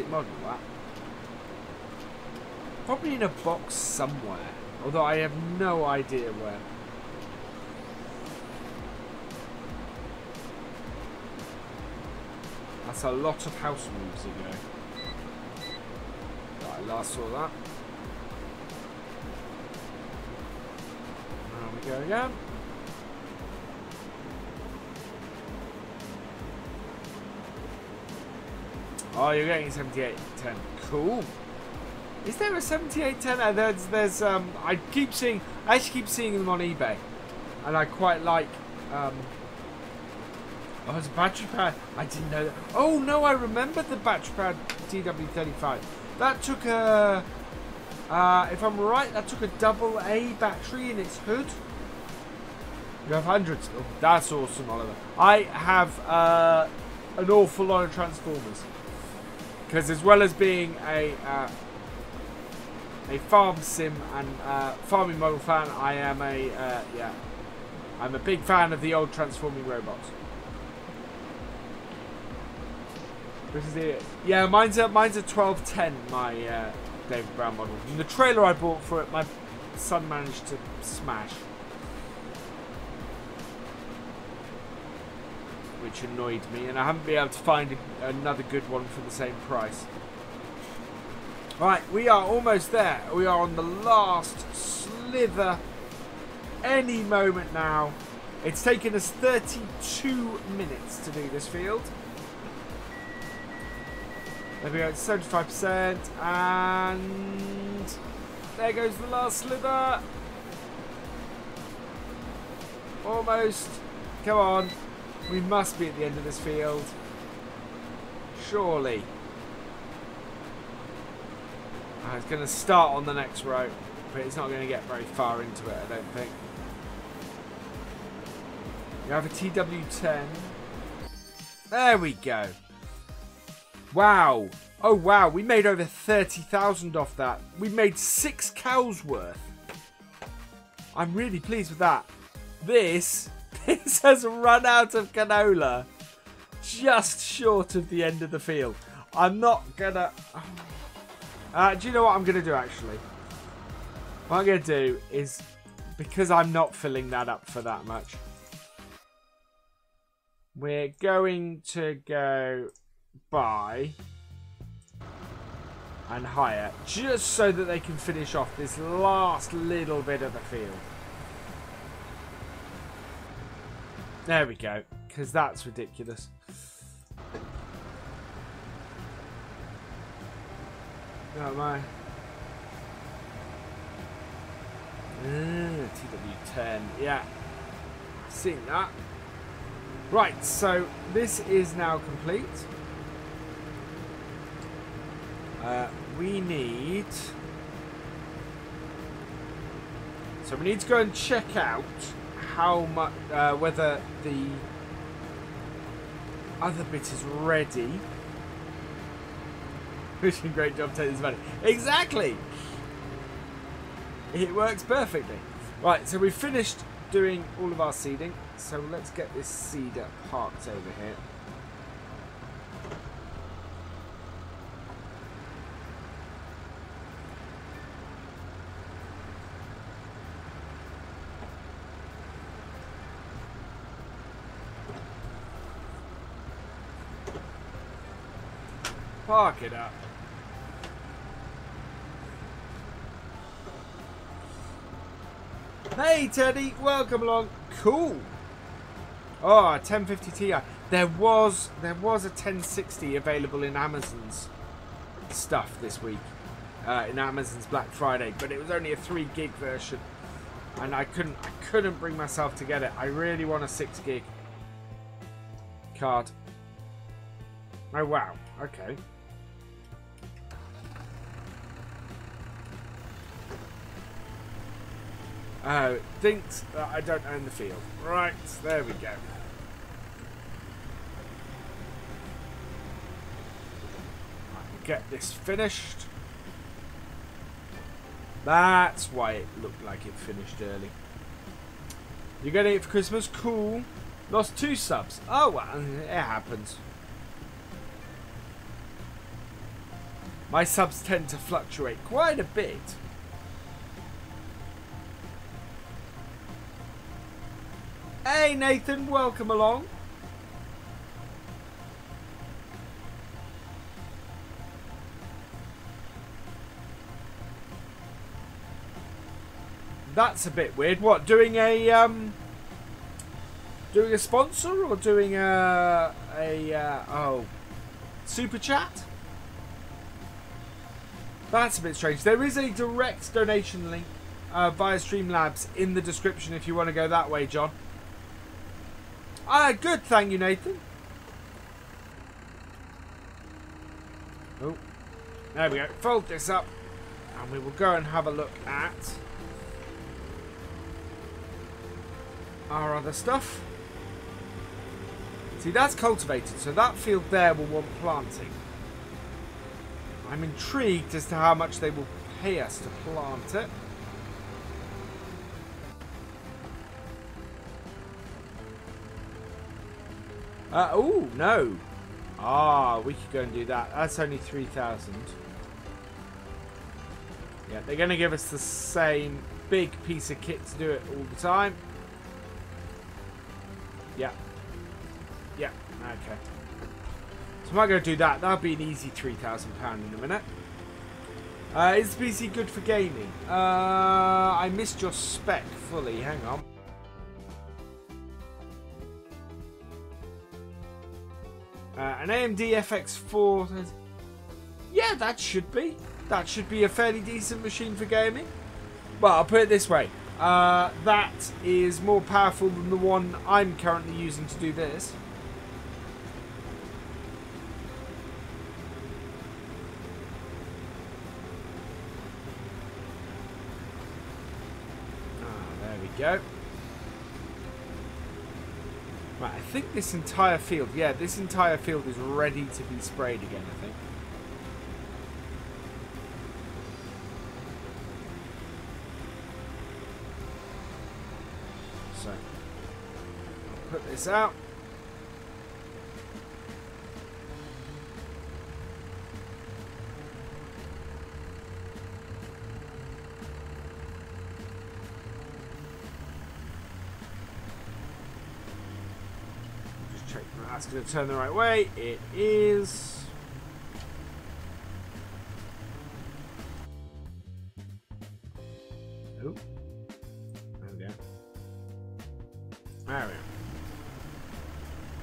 model, that. Probably in a box somewhere, although I have no idea where. That's a lot of house moves ago. Right, I last saw that. There we go again. Oh, you're getting a 7810. Cool. Is there a 7810? There's I actually keep seeing them on eBay, and I quite like. Oh, it's a battery pad. I didn't know that. Oh no, I remembered the battery pad TW35. That took a. If I'm right, that took a AA battery in its hood. You have hundreds. Oh, that's awesome, Oliver. I have an awful lot of Transformers. Because as well as being a farm sim and farming model fan, I am I'm a big fan of the old transforming robots. This is it. Yeah, mine's a 1210. My David Brown model. And the trailer I bought for it, my son managed to smash, which annoyed me, and I haven't been able to find another good one for the same price. Right, we are almost there. We are on the last slither. Any moment now. It's taken us 32 minutes to do this field. There we go, it's 75%, and there goes the last slither. Almost. Come on. We must be at the end of this field. Surely. It's going to start on the next row, but it's not going to get very far into it, I don't think. You have a TW10. There we go. Wow. Oh, wow. We made over 30,000 off that. We made 6 cows worth. I'm really pleased with that. This has run out of canola just short of the end of the field. I'm not gonna... do you know what I'm gonna do, actually? What I'm gonna do is, because I'm not filling that up for that much, we're going to go buy and hire, just so that they can finish off this last little bit of the field. There we go, because that's ridiculous. Oh my. TW10, yeah. Seen that. Right, so this is now complete. We need... So we need to go and check out how much, whether the other bit is ready. Wishing great job taking this money. Exactly! It works perfectly. Right, so we've finished doing all of our seeding. So let's get this seeder parked over here. Park it up. Hey Teddy, welcome along. Cool. Oh, a 1050 Ti. There was a 1060 available in Amazon's stuff this week, in Amazon's Black Friday, but it was only a 3 gig version, and I couldn't bring myself to get it. I really want a 6 gig card. Oh wow. Okay. Oh, thinks that I don't own the field. Right, there we go. Get this finished. That's why it looked like it finished early. You're getting it for Christmas? Cool. Lost 2 subs. Oh, well, it happens. My subs tend to fluctuate quite a bit. Hey Nathan, welcome along. That's a bit weird. What, doing a sponsor or doing oh, Super chat? That's a bit strange. There is a direct donation link via Streamlabs in the description if you want to go that way, John. Good. Thank you, Nathan. Oh, there we go. Fold this up and we will go and have a look at our other stuff. See, that's cultivated, so that field there will want planting. I'm intrigued as to how much they will pay us to plant it. Oh, no. We could go and do that. That's only 3,000. Yeah, they're going to give us the same big piece of kit to do it all the time. Yeah. Yeah, okay. So I might go do that. That'll be an easy £3,000 in a minute. Is the PC good for gaming? I missed your spec fully. Hang on. An AMD FX4. Yeah, that should be. That should be a fairly decent machine for gaming. Well, I'll put it this way. That is more powerful than the one I'm currently using to do this. There we go. Right, I think this entire field, yeah, this entire field is ready to be sprayed again, I think. So, I'll put this out. That's going to turn the right way. It is. Oh. There we go. There we go.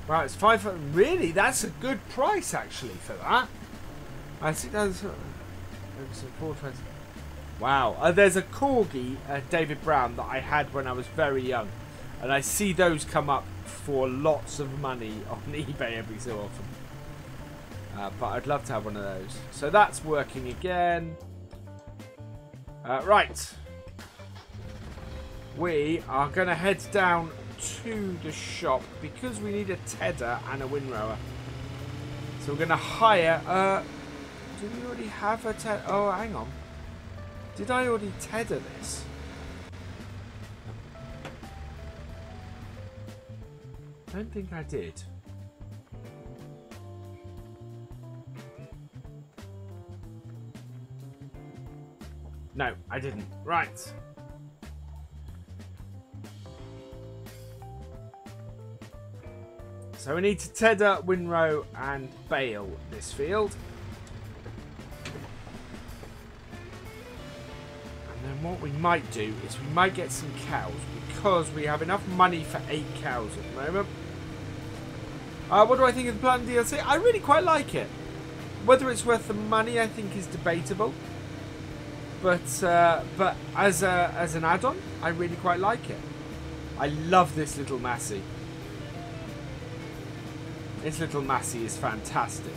Right, it's 5. Really? That's a good price, actually, for that. I think that's. Wow. There's a Corgi, David Brown, that I had when I was very young. And I see those come up for lots of money on eBay every so often. But I'd love to have one of those. So that's working again. Right. We are going to head down to the shop because we need a tedder and a windrower. So we're going to hire... do we already have a tedder? Oh, hang on. Did I already tedder this? I don't think I did. No, I didn't. Right. So we need to tedder, windrow, and bale this field. And then what we might do is we might get some cows because we have enough money for 8 cows at the moment. What do I think of the Platinum DLC? I really quite like it. Whether it's worth the money, I think, is debatable. But as an add-on, I really quite like it. I love this little Massey. This little Massey is fantastic.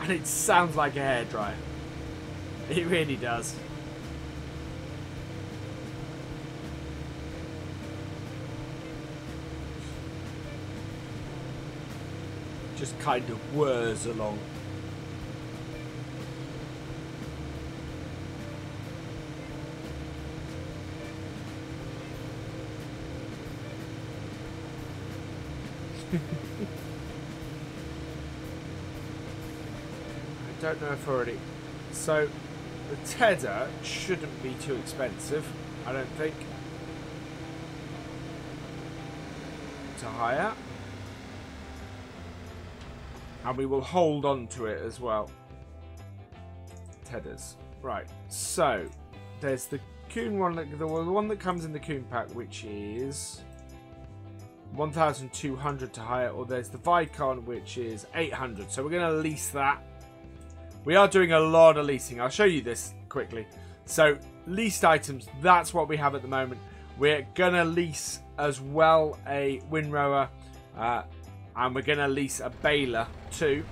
And it sounds like a hairdryer. It really does. Just kind of whirs along. I don't know if already. So the tedder shouldn't be too expensive, I don't think, to hire. And we will hold on to it as well. Tedders. Right. So, there's the Coon one, the one that comes in the Coon pack, which is 1,200 to hire, or there's the Vicon, which is 800. So we're going to lease that. We are doing a lot of leasing. I'll show you this quickly. So leased items, that's what we have at the moment. We're going to lease as well a windrower, and we're going to lease a baler too.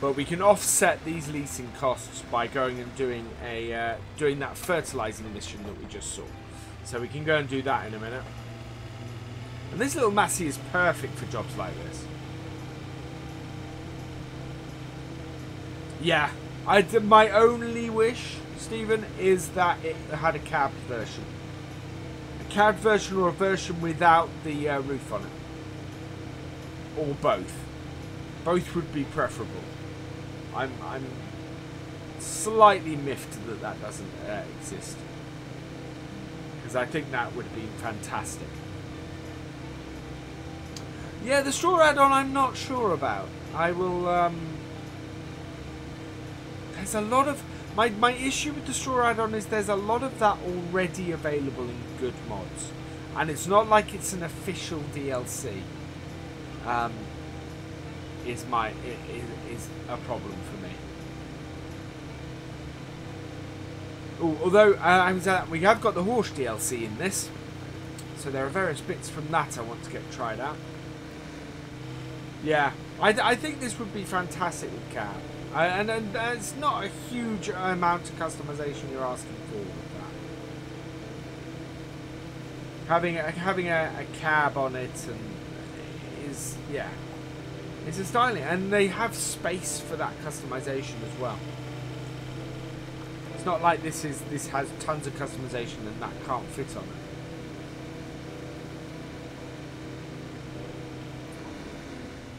But we can offset these leasing costs by going and doing that fertilizing mission that we just saw. So we can go and do that in a minute. And this little Massey is perfect for jobs like this. Yeah, my only wish, Stephen, is that it had a cab version. A cab version or a version without the roof on it. Or both. Both would be preferable. I'm slightly miffed that that doesn't exist, because I think that would be fantastic. Yeah, the straw add-on I'm not sure about. I will. There's a lot of my issue with the straw add-on is there's a lot of that already available in good mods, and it's not like it's an official DLC. Is a problem for me. Ooh, although we have got the horse DLC in this, so there are various bits from that I want to get tried out. Yeah, I think this would be fantastic with cab, and it's not a huge amount of customization you're asking for with that. Having a cab on it is, yeah. It's a styling, and they have space for that customization as well. It's not like this has tons of customization and that can't fit on it.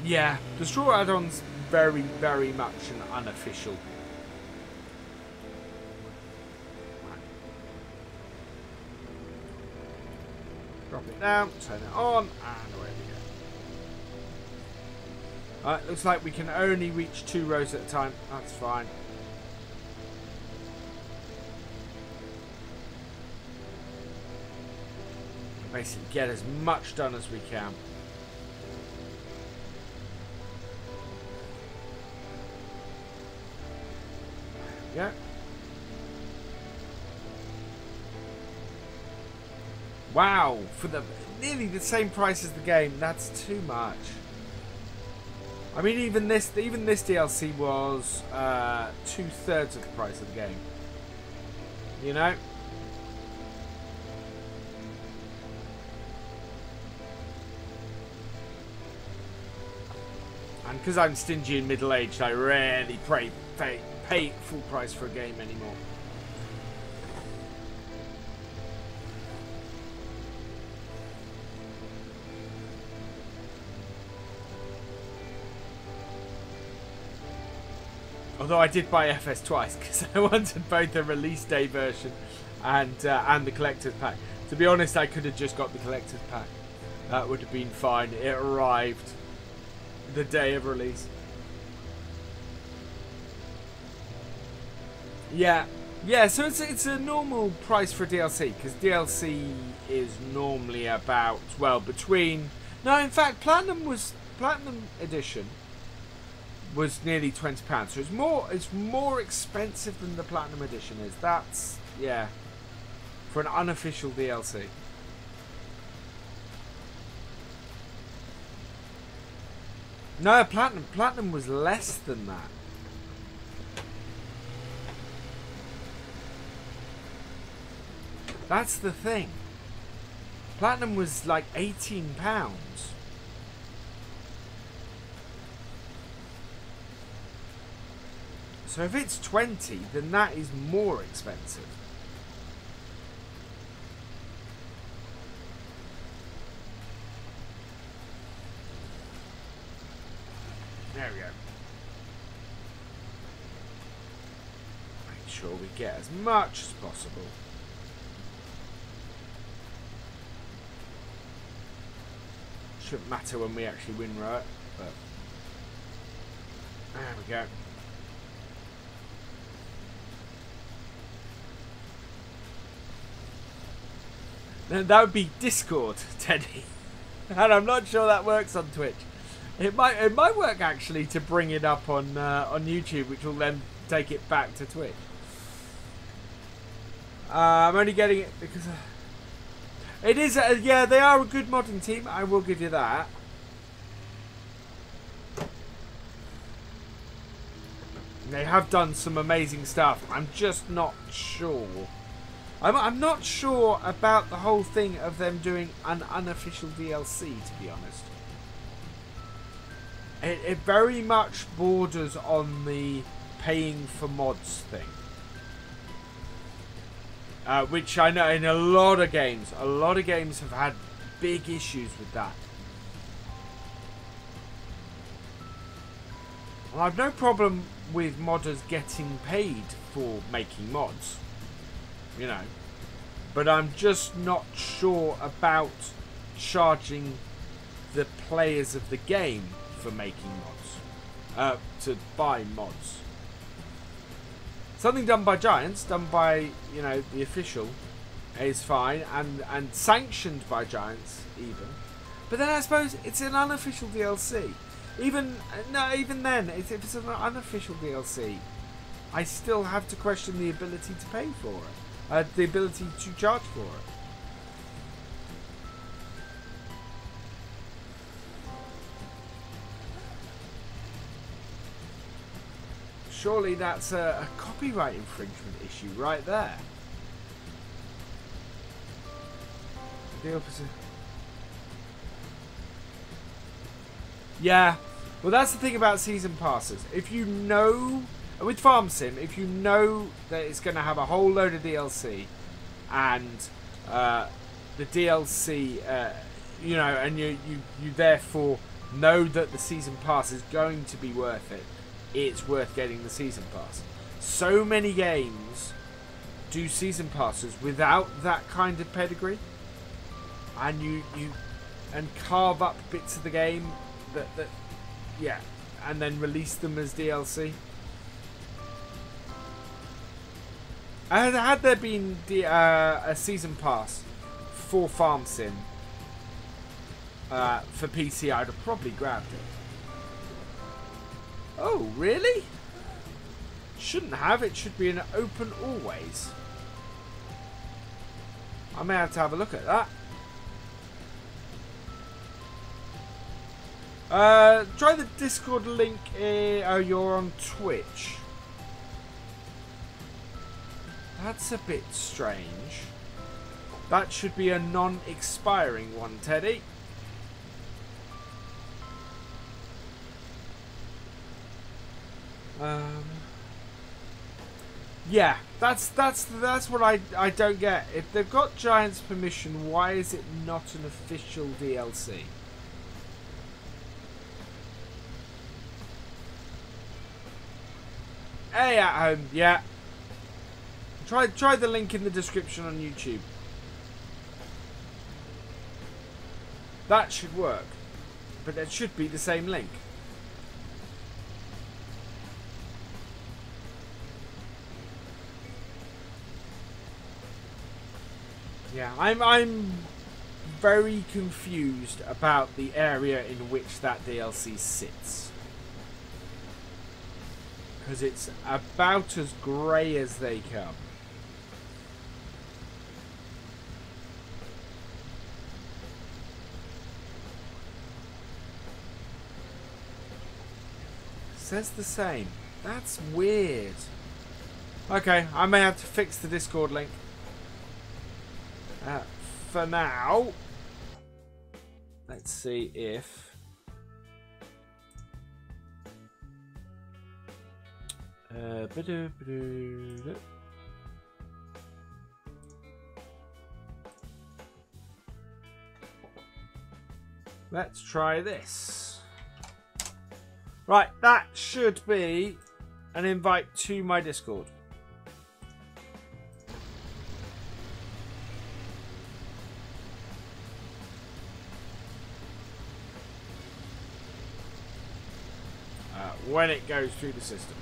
Yeah, the straw add-on's very, very much an unofficial. Drop it down, turn it on, and away we go. Alright, looks like we can only reach 2 rows at a time. That's fine. Basically get as much done as we can. Yeah. Wow, for nearly the same price as the game, that's too much. I mean, even this DLC was 2/3 of the price of the game. You know? And because I'm stingy and middle-aged, I rarely pay full price for a game anymore. Although I did buy FS twice because I wanted both the release day version and the collector's pack. To be honest, I could have just got the collector's pack. That would have been fine. It arrived the day of release. Yeah, so it's a normal price for DLC, because DLC is normally about, well, between, no, in fact Platinum Edition was nearly £20, so it's more expensive than the Platinum Edition is. That's, yeah, for an unofficial DLC. No, Platinum was less than that. That's the thing. Platinum was like £18. So if it's 20, then that is more expensive. There we go. Make sure we get as much as possible. Shouldn't matter when we actually win, right? But there we go. That would be Discord, Teddy. And I'm not sure that works on Twitch. It might work actually to bring it up on YouTube, which will then take it back to Twitch. I'm only getting it because it is. Yeah, they are a good modding team. I will give you that. They have done some amazing stuff. I'm just not sure. I'm not sure about the whole thing of them doing an unofficial DLC, to be honest. It very much borders on the paying for mods thing. Which I know in a lot of games have had big issues with that. Well, I've no problem with modders getting paid for making mods, you know, but I'm just not sure about charging the players of the game for making mods, to buy mods. Something done by Giants, done by, you know, the official, is fine, and sanctioned by Giants even. But then I suppose it's an unofficial DLC. Even then, if it's an unofficial DLC, I still have to question the ability to pay for it, the ability to charge for it. Surely that's a copyright infringement issue right there. The opposite. Yeah, well that's the thing about season passes. If you know, with Farm Sim, if you know that it's going to have a whole load of DLC, and the DLC, you know, and you therefore know that the season pass is going to be worth it, it's worth getting the season pass. So many games do season passes without that kind of pedigree, and you carve up bits of the game that yeah, and then release them as DLC. Had there been a season pass for Farm Sim for PC, I'd have probably grabbed it. Oh, really? Shouldn't have. It should be an open always. I may have to have a look at that. Try the Discord link. Oh, you're on Twitch. That's a bit strange. That should be a non-expiring one, Teddy. Yeah, that's what I don't get. If they've got Giants' permission, why is it not an official DLC? Hey, at home, yeah. Try the link in the description on YouTube. That should work, but it should be the same link. Yeah, I'm very confused about the area in which that DLC sits. Because it's about as grey as they come. Says the same. That's weird. Okay, I may have to fix the Discord link. For now, let's see if let's try this. Right, that should be an invite to my Discord. When it goes through the system.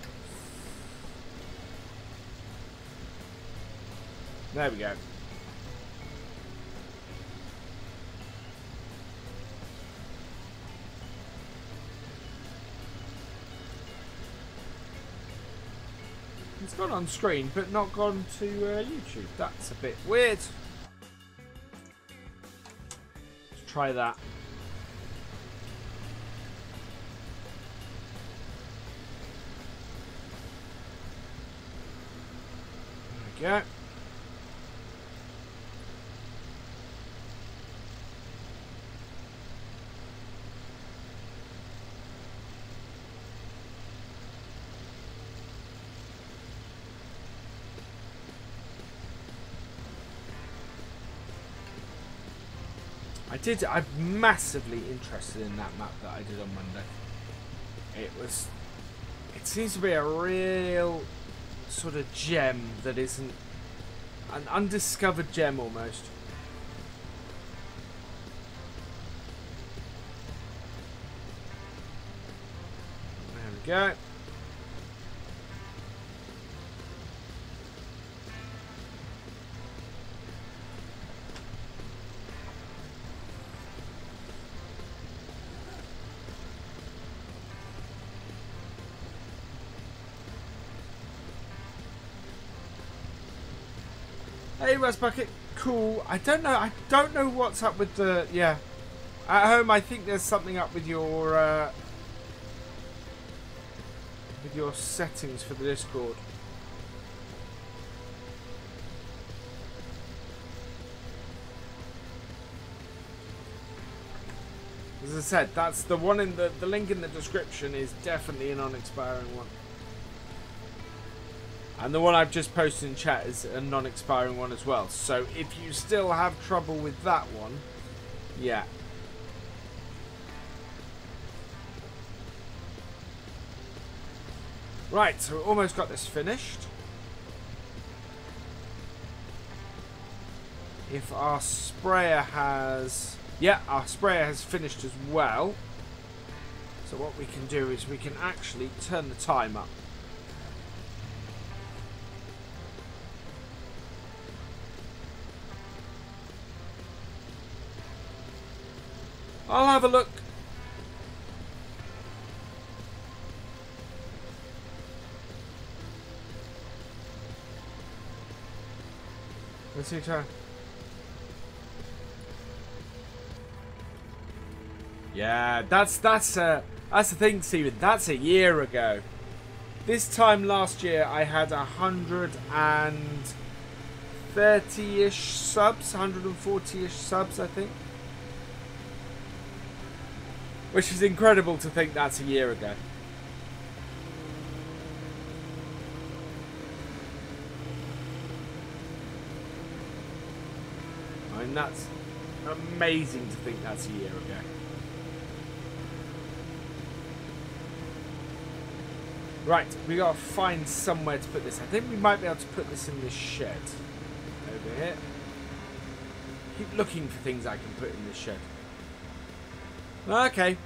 There we go. It's gone on screen, but not gone to YouTube. That's a bit weird. Let's try that. There we go. I'm massively interested in that map that I did on Monday. It seems to be a real sort of gem that isn't an undiscovered gem almost. There we go. Hey, Rust Bucket, cool. I don't know what's up with the, yeah. At home, I think there's something up with your settings for the Discord. As I said, that's the one in the link in the description is definitely a non-expiring one. And the one I've just posted in chat is a non-expiring one as well. So if you still have trouble with that one, yeah. Right, so we almost got this finished. If our sprayer has... Yeah, our sprayer has finished as well. So what we can do is we can actually turn the time up. I'll have a look. Let's see time. Yeah, that's the thing, Steven. That's a year ago. This time last year, I had 130-ish subs, 140-ish subs, I think. Which is incredible to think that's a year ago. I mean, that's amazing to think that's a year ago. Right, we gotta find somewhere to put this. I think we might be able to put this in this shed. Over here. Keep looking for things I can put in this shed. Okay.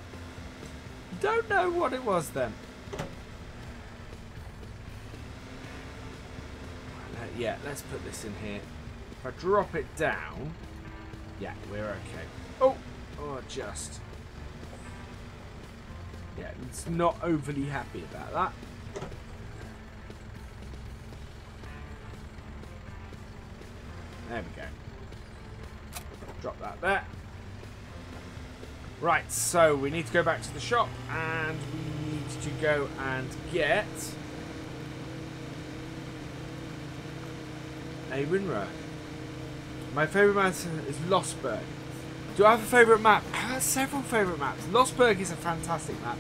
Don't know what it was then. Yeah, let's put this in here. If I drop it down, yeah, we're okay. Oh, just. Yeah, it's not overly happy about that. There we go. Drop that there. Right, so we need to go back to the shop and we need to go and get a windrow. My favourite map is Lostberg. Do I have a favourite map? I have several favourite maps. Lostberg is a fantastic map.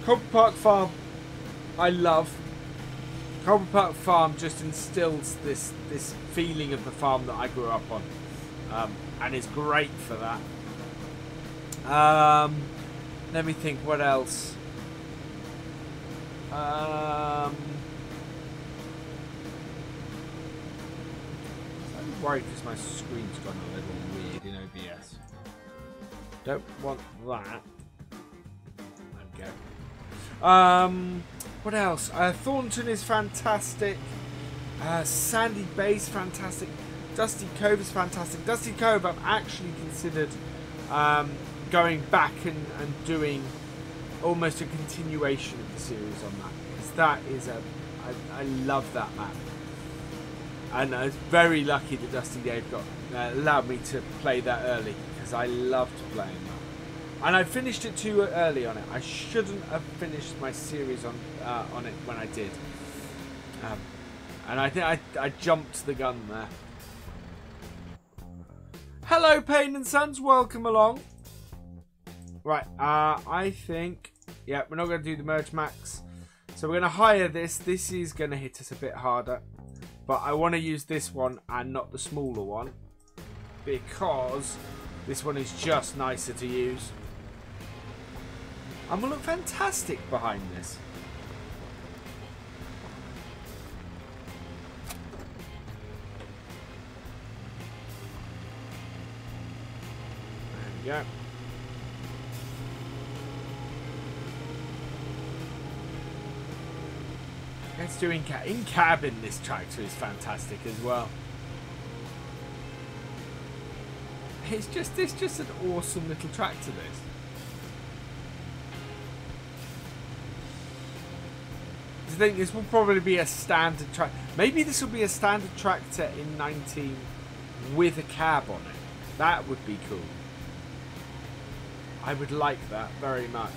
Cobble Park Farm, I love. Cobble Park Farm just instills this feeling of the farm that I grew up on, and is great for that. Let me think. What else? I'm worried because my screen's gone a little weird in OBS. Don't want that. There we go. What else? Thornton is fantastic. Sandy Bay's fantastic. Dusty Cove is fantastic. Dusty Cove I've actually considered going back and doing almost a continuation of the series on that. Because that is a I love that map. And I was very lucky that Dusty Dave allowed me to play that early, because I loved playing that. And I finished it too early on it. I shouldn't have finished my series on it when I did. And I think I jumped the gun there. Hello, Payne and Sons. Welcome along. Right, I think... Yeah, we're not going to do the Merge Max. So we're going to hire this. This is going to hit us a bit harder. But I want to use this one and not the smaller one, because this one is just nicer to use. And will look fantastic behind this. There we go. Let's do in-cab. In-cab in this tractor is fantastic as well. It's just an awesome little tractor, this. I think this will probably be a standard tractor. Maybe this will be a standard tractor in 19 with a cab on it. That would be cool. I would like that very much.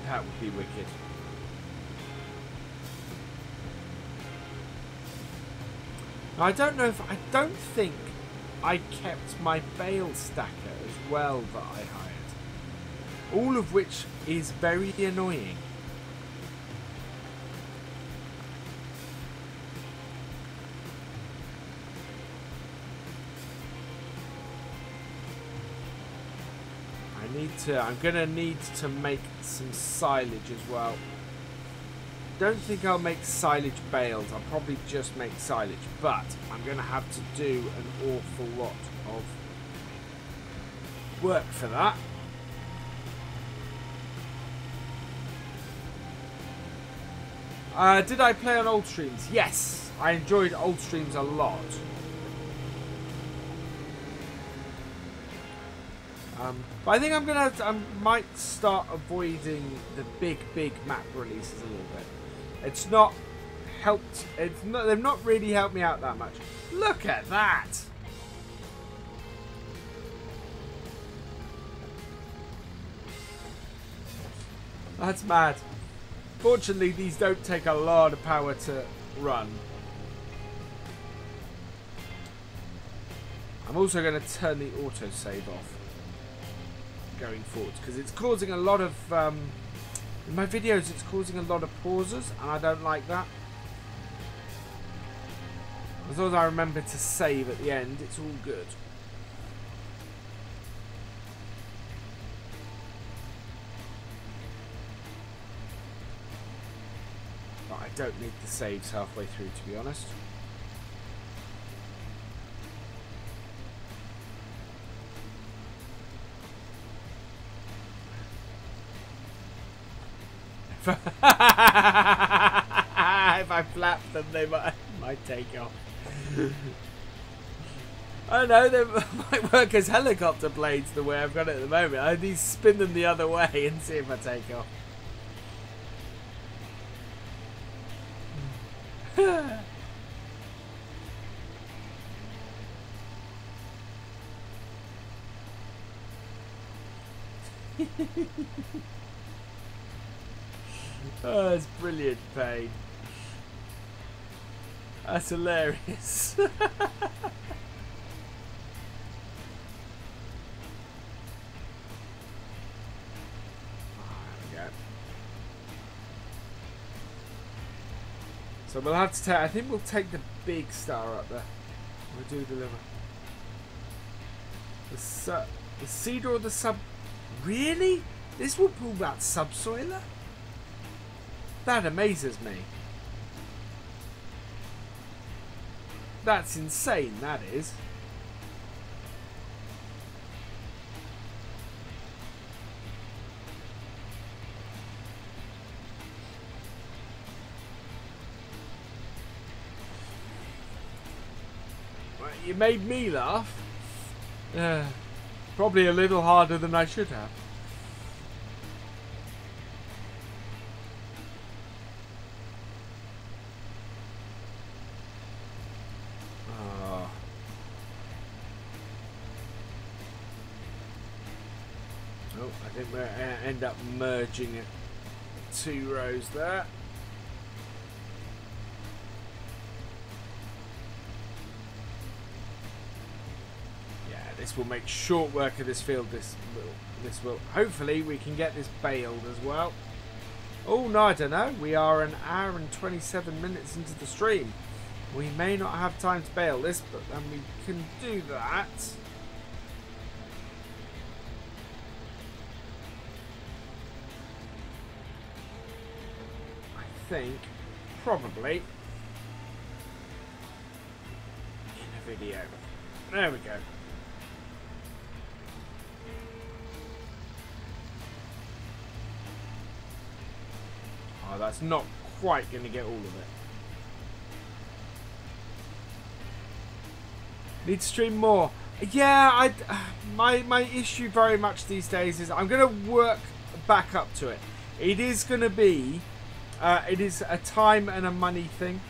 That would be wicked. Now, I don't think I kept my bale stacker as well that I hired. All of which is very annoying. I'm gonna need to make some silage as well. Don't think I'll make silage bales. I'll probably just make silage, but I'm gonna have to do an awful lot of work for that. Did I play on old streams? Yes, I enjoyed old streams a lot. But I think I might start avoiding the big map releases a little bit. It's not helped. They've not really helped me out that much. Look at that! That's mad. Fortunately, these don't take a lot of power to run. I'm also going to turn the autosave off going forward, because it's causing a lot of in my videos it's causing a lot of pauses, and I don't like that. As long as I remember to save at the end, it's all good. But I don't need the saves halfway through, to be honest. If I flap them, they might take off. I know they might work as helicopter blades the way I've got it at the moment. I need to spin them the other way and see if I take off. Oh, that's brilliant, Payne. That's hilarious. Oh, there we go. So we'll have to take, I think we'll take the big star up there. We'll do deliver. The cedar or the sub... Really? This will pull that subsoiler? That amazes me. That's insane, that is. Well, you made me laugh. Probably a little harder than I should have. Oh, I think we're end up merging it. 2 rows there. Yeah, this will make short work of this field. This will. Hopefully, we can get this baled as well. Oh no, I don't know. We are an hour and 27 minutes into the stream. We may not have time to bale this, but then we can do that. Think probably in a video. There we go. Oh, that's not quite going to get all of it. Need to stream more. Yeah, my issue very much these days is I'm going to work back up to it. It is going to be it is a time and a money thing.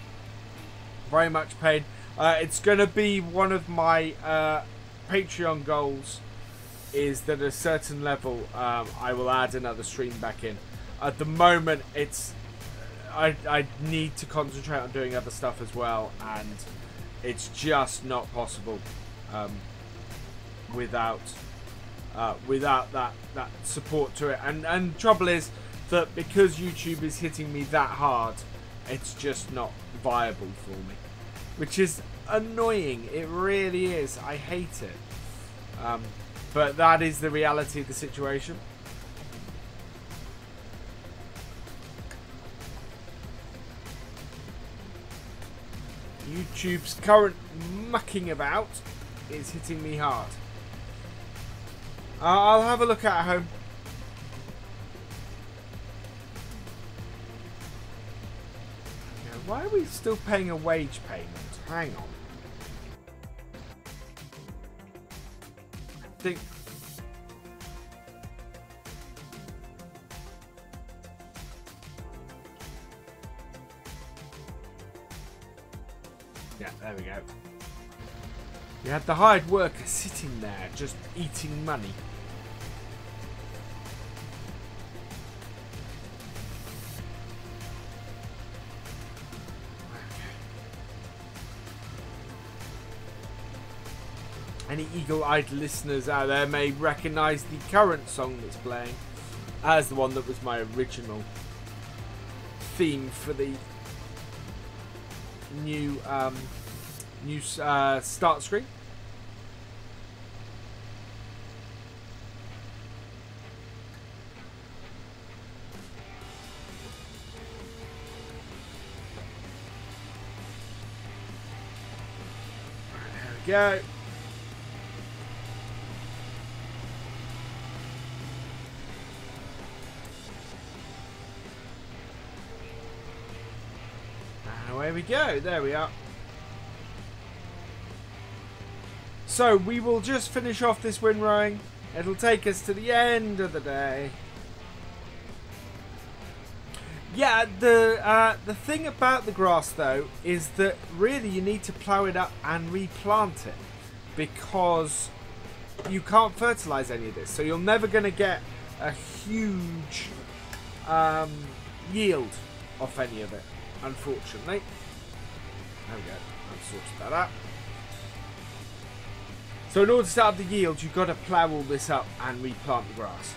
Very much pain. It's going to be one of my Patreon goals is that at a certain level I will add another stream back in. At the moment, it's I need to concentrate on doing other stuff as well, and it's just not possible without that support to it. And trouble is that because YouTube is hitting me that hard, it's just not viable for me, which is annoying. It really is. I hate it. But that is the reality of the situation. YouTube's current mucking about is hitting me hard. I'll have a look at home. Why are we still paying a wage payment? Hang on. I think... Yeah, there we go. You had the hired worker sitting there, just eating money. Any eagle-eyed listeners out there may recognise the current song that's playing as the one that was my original theme for the new start screen. There we go. There we go. There we are. So we will just finish off this windrowing. It'll take us to the end of the day. Yeah, the thing about the grass though is that really you need to plough it up and replant it, because you can't fertilise any of this. So you're never going to get a huge yield off any of it, unfortunately. There we go. I've sorted that out. So in order to start up the yield, you've got to plough all this up and replant the grass.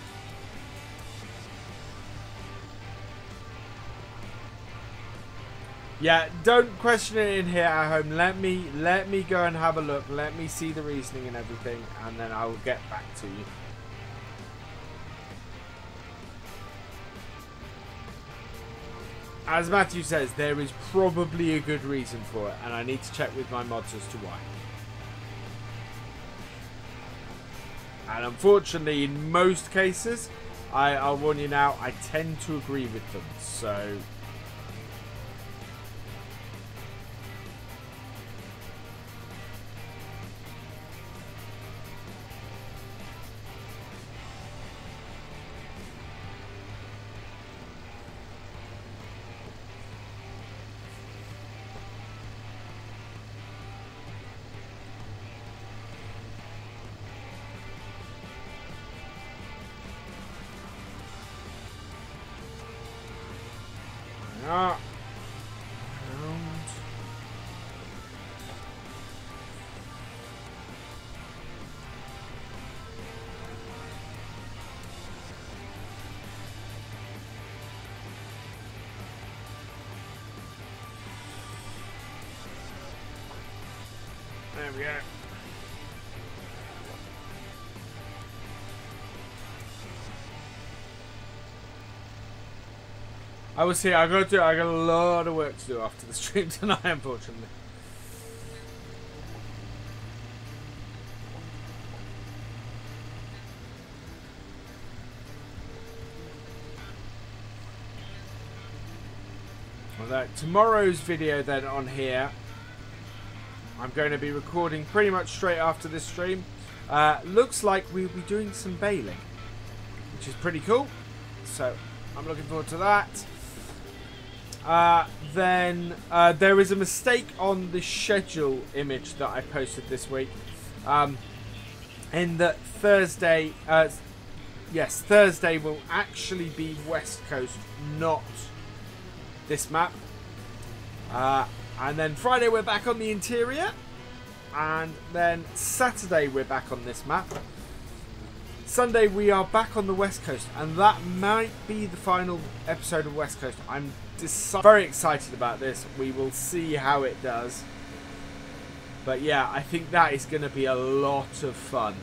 Yeah, don't question it in here at home. Let me go and have a look. Let me see the reasoning and everything, and then I will get back to you. As Matthew says, there is probably a good reason for it, and I need to check with my mods as to why. And unfortunately, in most cases, I'll warn you now, I tend to agree with them. So Ah. There we go. I will see. I got a lot of work to do after the stream tonight, unfortunately. Well, tomorrow's video then on here, I'm going to be recording pretty much straight after this stream. Looks like we'll be doing some bailing, which is pretty cool. So I'm looking forward to that. Then there is a mistake on the schedule image that I posted this week. In that Thursday, yes, Thursday will actually be West Coast, not this map. And then Friday we're back on the interior. And then Saturday we're back on this map. Sunday we are back on the West Coast. And that might be the final episode of West Coast. I'm very excited about this. We will see how it does. But yeah, I think that is going to be a lot of fun.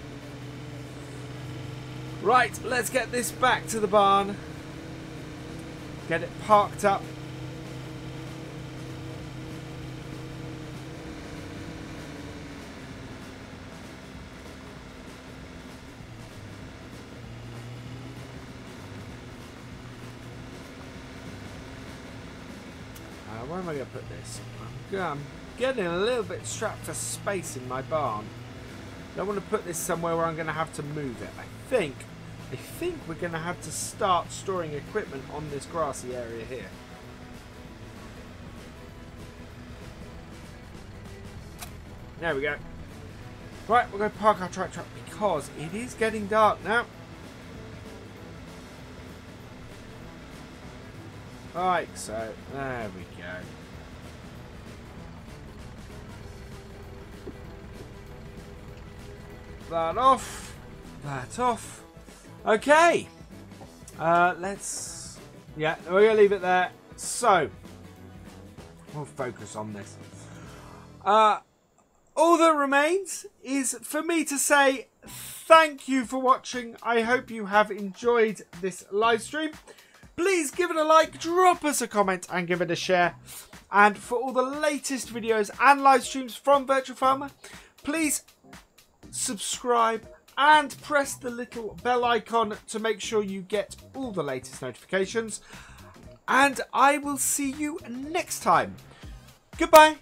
Right, let's get this back to the barn. Get it parked up. Where am I going to put this? I'm getting a little bit strapped for space in my barn. I want to put this somewhere where I'm going to have to move it. I think we're going to have to start storing equipment on this grassy area here. There we go. Right, we're going to park our tractor up because it is getting dark now. Like so. There we go. That off. That off. Okay. Let's... Yeah, we're going to leave it there. So, we'll focus on this. All that remains is for me to say thank you for watching. I hope you have enjoyed this live stream. Please give it a like, drop us a comment and give it a share. And for all the latest videos and live streams from Virtual Farmer, please subscribe and press the little bell icon to make sure you get all the latest notifications. And I will see you next time. Goodbye.